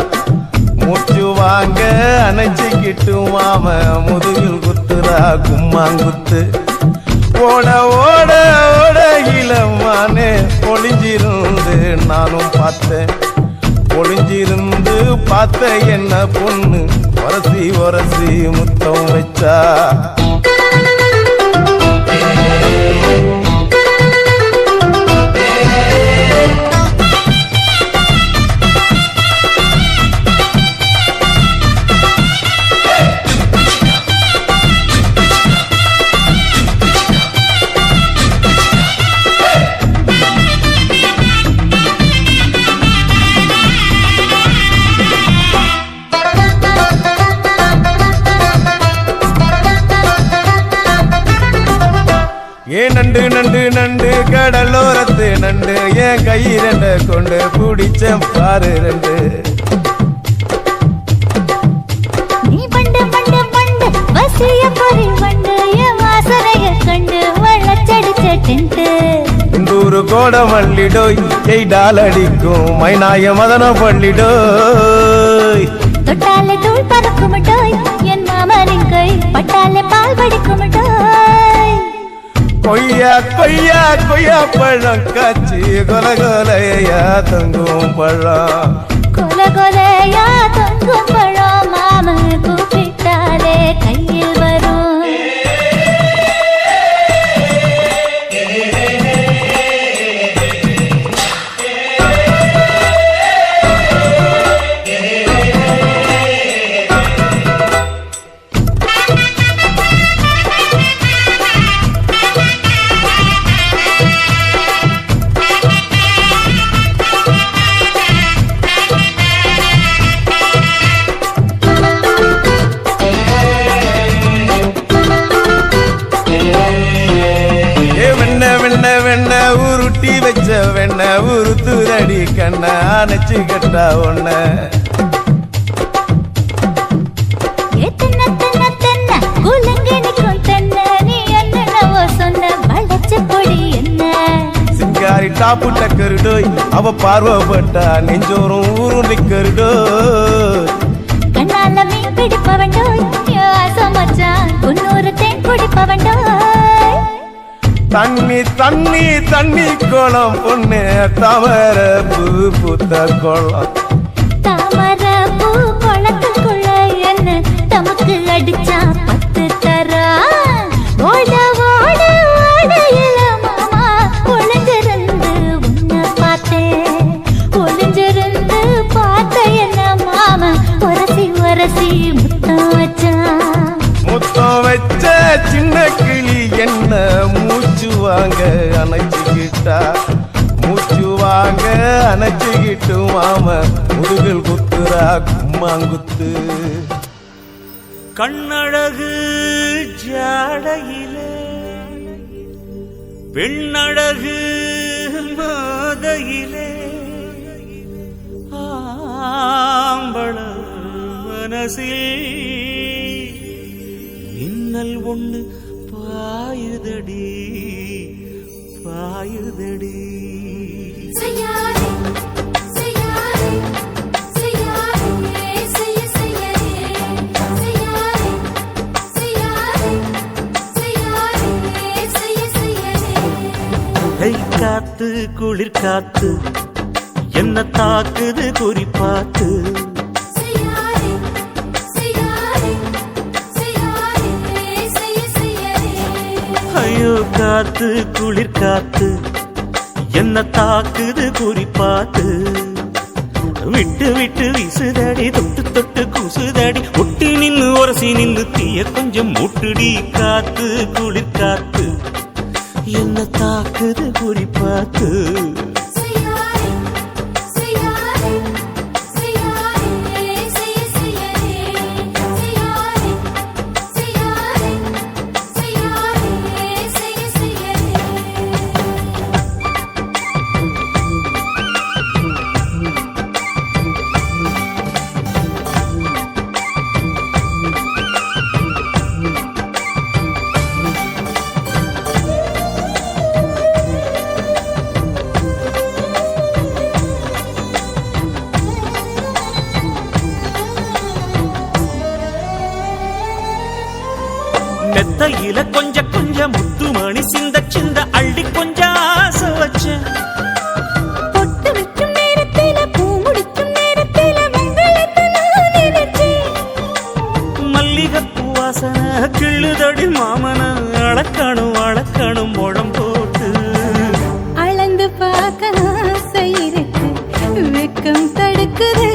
மூச்சு வாங்க அணைச்சிக்கிட்டு மாம முதுகில் குத்துறா கும்மாங்குத்து ஓட ஓட ஓட இளமானே ஒளிஞ்சிருந்து நானும் பார்த்தேன் ஒளிஞ்சிருந்து பார்த்த என்ன பொண்ணு ஒரசி ஒரசி முத்தம் வச்சா ஏன் நண்டு நண்டு நண்டு கடலோரத்து நண்டு என் கை ரெண்ட கொண்டு பிடிச்ச பாரு ரெண்டு நீ பண்டு பண்டு பண்டு வசிய பொறி வண்டு என் வாசனைய கண்டு வளச்சடிச்ச டென்ட்டு இந்தூரு கோட மல்லிடோய் எய்டால் அடிக்கும் மைனாய மதன பள்ளிடோய் தொட்டாலே தூள் பறக்குமட்டோய் என் மாமனின் கை பட்டாலே பால் படிக்குமட்டோய் கொய்யா கொய்யா கொய்யா பழம் காய்ச்சி கொல கொலையா தங்கும் பழம் கொல கொலையா தங்கும் பழம் மாம கூப்பிட்டாலே கையில் வரும் உருட்டி வச்ச வெண்ண உருத்துரடி கண்ண அணைச்சு கட்டா ஒண்ண சிங்காரி டாப்பு டக்கருடோய் அவ பார்வப்பட்டா நெஞ்சோறும் ஊரும் நிக்கருடோய் கண்ணால மீன் பிடிப்பவண்டோய் ஆசமச்சான் குன்னூறு தேன் குடிப்பவண்டோய் தண்ணி தண்ணி தண்ணி கோலம் பொண்ணு தாமர பூ பூத்த கோலம் தாமர பூ குளத்துக்குள்ள என்ன தமக்கு அடிச்சா 10 தரா ஓட ஓட ஓடையில மாமா ஒளிஞ்சிருந்து உன்னை பார்த்தேன் ஒளிஞ்சிருந்து பார்த்த என்ன மாமா ஒரசி ஒரசி முத்தம் வச்சான் முத்தம் வச்ச சின்ன கிளி என்ன மூச்சு வாங்க அணைச்சிக்கிட்டா மூச்சு வாங்க அணைச்சிக்கிட்டு மாம முதுகில் குத்துறா கும்மாங்குத்து கண்ணழகு ஜாடையிலே பெண்ணழகு மாதையிலே ஆம்பள மனசில் மின்னல் ஒண்ணு பாயுதடி பாயுதடி காத்து குளிர் காத்து என்ன தாக்குது குறிப்பாத்து ஐயோ காத்து குளிர் காத்து என்ன தாக்குது குறிப்பாத்து விட்டு விட்டு வீசுதடி தொட்டு தொட்டு கூசுதடி ஒட்டி நின்னு உரசி நின்னு தீய கொஞ்சம் மூட்டுடி காத்து குளிர் காத்து என்ன தாக்குது குறிப்பாத்து முல்லையில கொஞ்சம் கொஞ்சம் முத்துமணி சிந்த சிந்த அள்ளி கொஞ்சம் ஆசை வச்சேன். பொட்டு வைக்கும் நேரத்தில பூ முடிக்கும் நேரத்தில மங்களத்தை நான் நினைச்சேன். மல்லிகைப்பூ வாசனை கிள்ளுதடி மாமன அளக்கணும் அளக்கணும் முழம் போட்டு. அளந்து பார்க்க ஆசை இருக்கு, வெக்கம் தடுக்குது.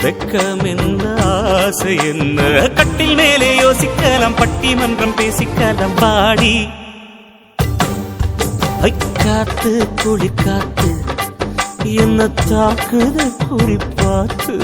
வெக்கம் என்ன ஆசை என்ன, கட்டில் மேலே யோசிக்கலாம் பட்டிமன்றம் பேசிக்கலாம் பாடி. காத்து குளிக்காத்து என்ன தாக்குது குறிப்பாத்து.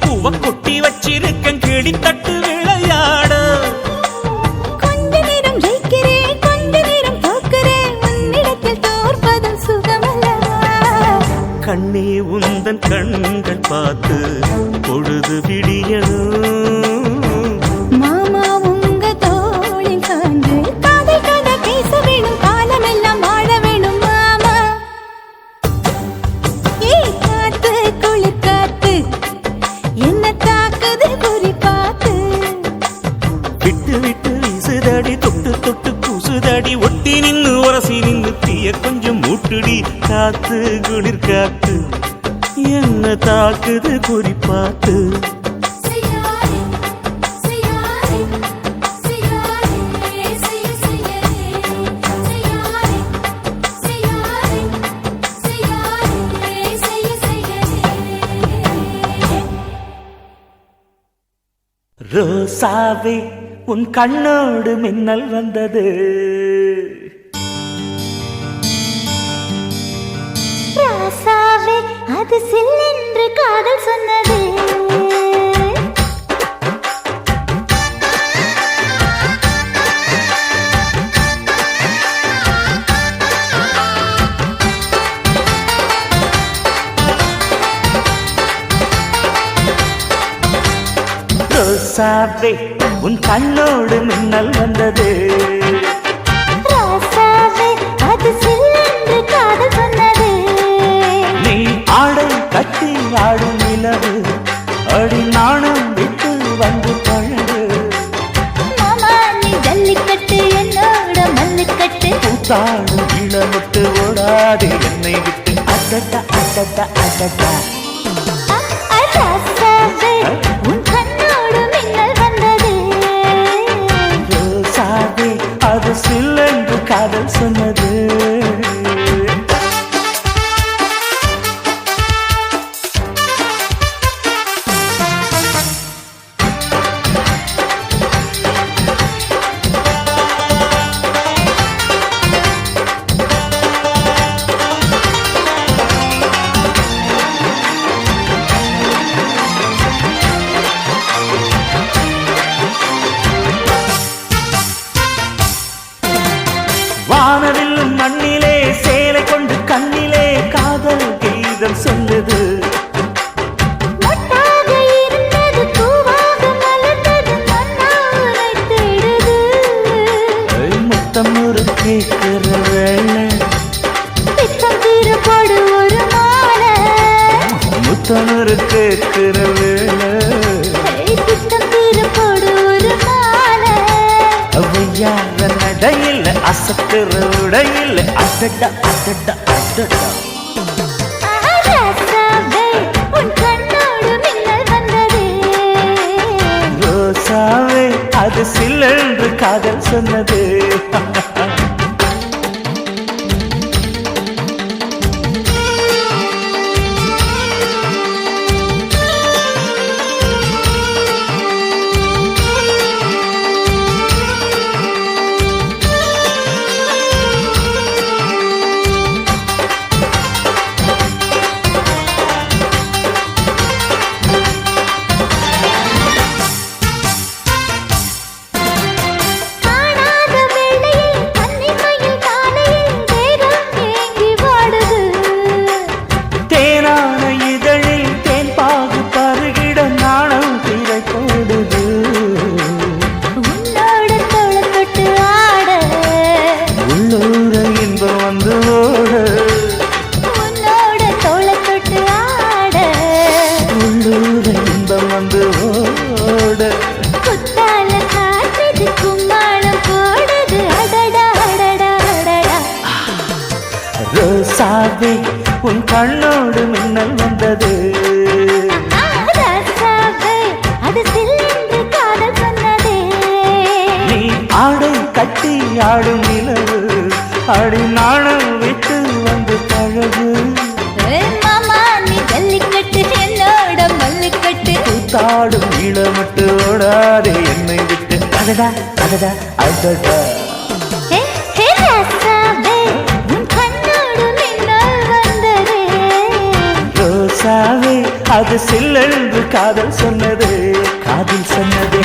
பூவ கொட்டி வச்சிருக்கேன் கிளி தட்டு விளையாட. கொஞ்ச நேரம் ஜெயிக்கிறேன், கொஞ்ச நேரம் தோக்கிறேன், உன்னிடத்தில் தோற்பதும் சுகமல்லவா. கண்ணே உந்தன் கண்கள் பார்த்து பொழுது விடியணும். மாமா உங்க தோளில் சார்ந்து காதல் கதை பேச வேணும், காலமெல்லாம் வாழ வேணும் மாமா. ஏ காத்து குளிர் காத்து என்ன தாக்குது குறிப்பாத்து. விட்டு விட்டு வீசுதடி தொட்டு தொட்டு கூசுதடி, ஒட்டி நின்னு உரசி நின்னு தீய கொஞ்சம் மூட்டுடி. காத்து குளிர் காத்து என்ன தாக்குது குறிப்பாத்து. ரோசாவே உன் கண்ணோடு மின்னல் வந்தது. ராசாவே அது சில்லென்று காதல் சொன்னது. ரோசாவே உன் கண்ணோடு மின்னல் வந்தது. ராசாவே அது சில்லென்று காதல் சொன்னது. நீ ஆடை கட்டி ஆடும் நிலவு அடி நாணம் விட்டு வந்து பழகு. மாமா நீ ஜல்லிக்கட்டு என்னோட மல்லுக்கட்டு. கூத்தாடும் இளமுட்டு ஓடாதே என்னை விட்டு. அடடா அடடா அடடா. ராசாவே உன் கண்ணோடு மின்னல் வந்தது. ரோசாவே அது சில்லென்று காதல் சொன்னது. வானவில்லும் மண்ணிலே சேலை கொண்டு கண்ணிலே காதல் கீதம் சொல்லுது. மொட்டாக இருந்தது பூவாக மலர்ந்தது மன்னாரை தேடுது. முத்தம் ஒரு கேட்கிற வேளை, பித்தம் தீரப்படு ஒரு மாலை. முத்தம் ஒரு கேட்கிற வேளை, பித்தம் தீரப்படு ஒரு மாலை. அவையார நடையில் அசத்துற உடையில். அடடா அடடா அடடா. ராசாவே உன் கண்ணோடு மின்னல் வந்தது. ரோசாவே அது சில்லென்று காதல் சொன்னது. கட்டி ஆடும் நிலவு அடி நாணம் விட்டு வந்து பழகு மாமா நீ ஜல்லிக்கட்டு என்னோட மல்லிக்கட்டு கூத்தாடும் இளமட்டு ஓடாதே என்னை விட்டு அதடா அதடா அதடா ராசாவே உன் கண்ணோடு மின்னல் வந்ததே ரோசாவே அது சில்லென்று காதல் சொன்னது காதல் சொன்னது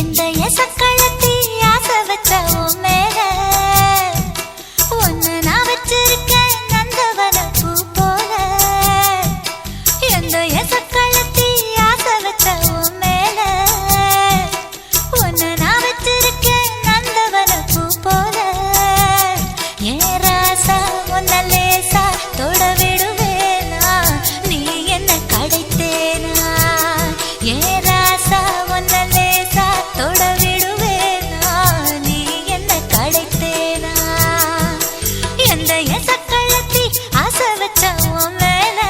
இந்த எசக்கழத்தி ஆசை வச்ச உன் மேல ஒன்னு நான் வச்சிருக்கேன் நந்தவன பூ போல. இந்த எசக்கழத்தி ஆசை வச்ச உன் மேல ஒன்னு நான் வச்சிருக்கேன் நந்தவன பூ போல. ஏன் ராசா உன்ன லேசா தொட விடுவேனா நீ என்ன கடைத்தேனா. ஏன் ராசா உன்ன லேசா தொட விடுவேனா நீ என்ன கடைத்தேனா. எந்த எசக்கழத்தி ஆசை வச்ச உன் மேல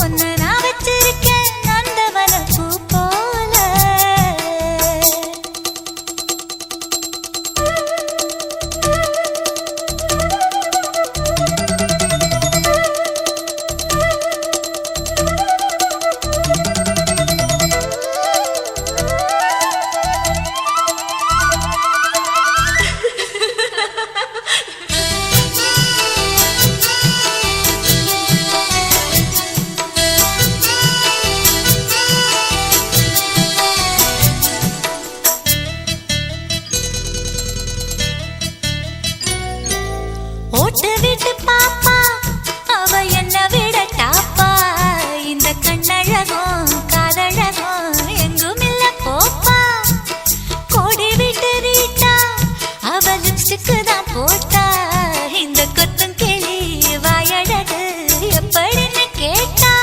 ஒன்னு நான் வச்சிருக்கேன் நந்தவன பூ போல. ஓட்டு விட்டு பாப்பா அவ என்ன விட டாப்பா. இந்த கண்ணழகும் காதழகும் எங்கும் இல்ல போப்பா. கோடி விட்டு ரீட்டா அவ லிப்ஸ்டிக்கு தான் போட்டா. இந்த கொத்தும் கிளி வாயழகு எப்படின்னு கேட்டா.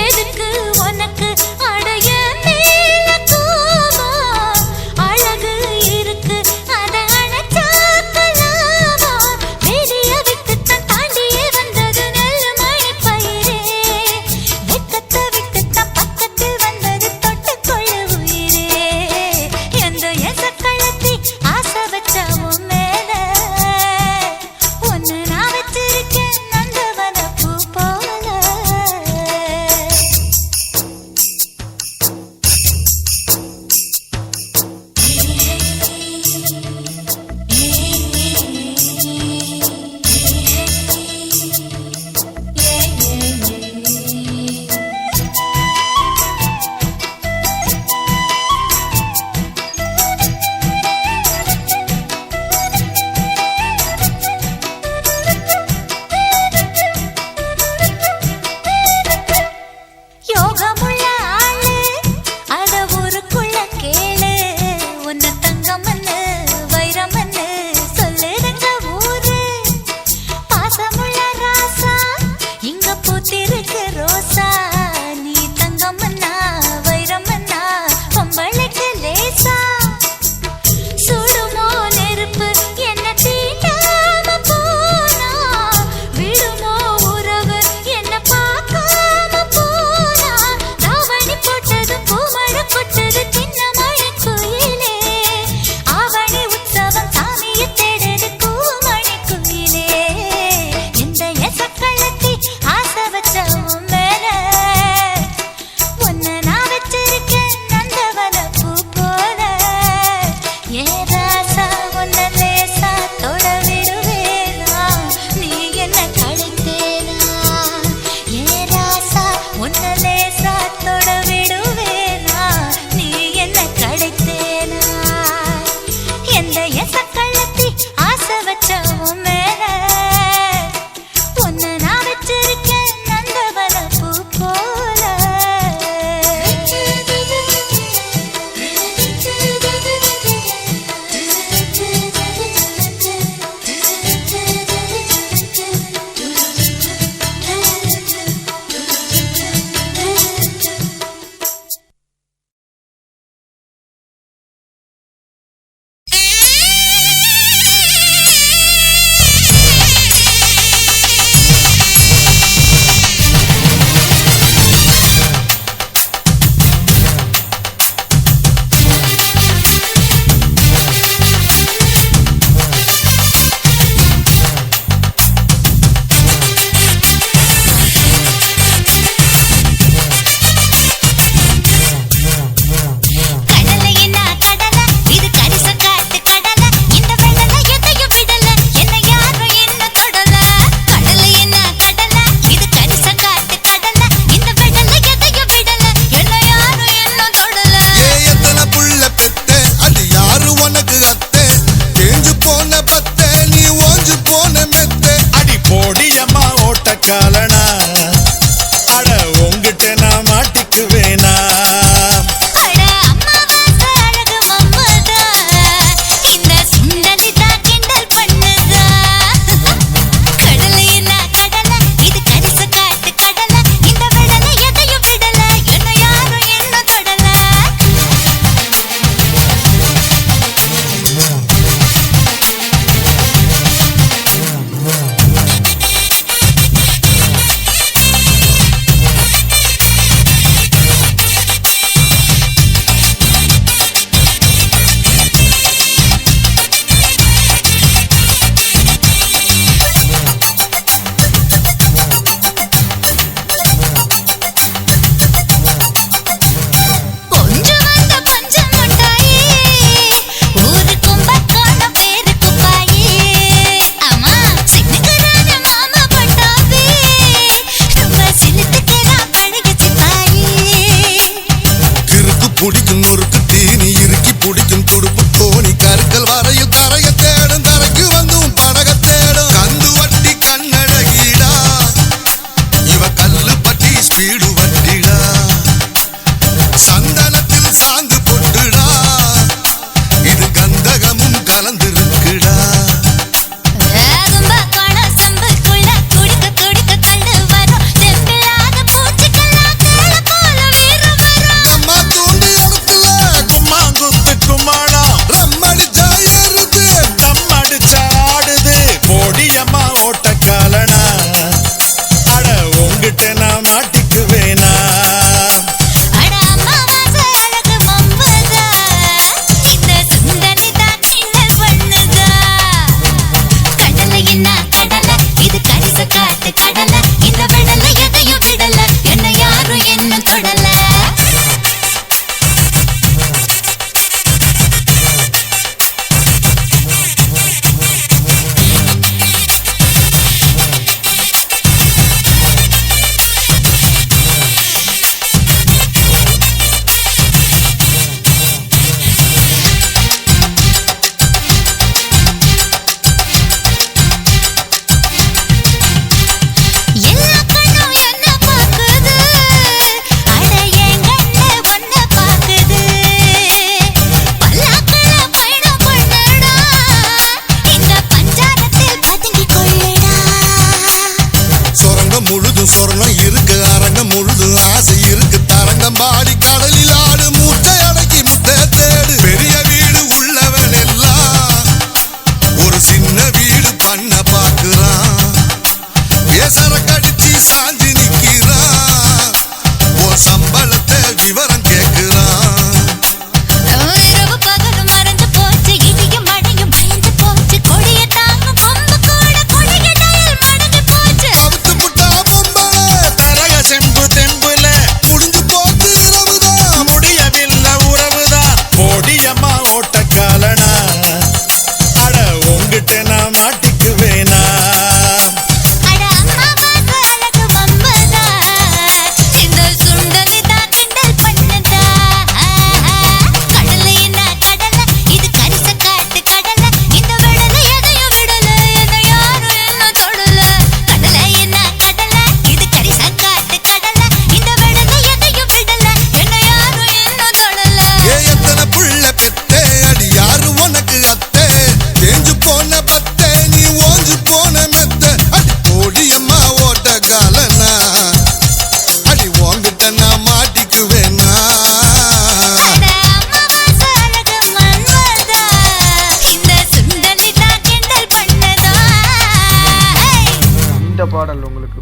எதுக்கு உனக்கு அடைய மேல கோபம். அழகு இருக்கு அத அணைச்சாக்கலாமா.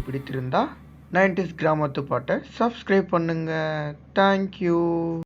பிடித்திருந்தா 90s கிராமத்து பாட்டை சப்ஸ்கிரைப் பண்ணுங்கள். தேங்க்யூ.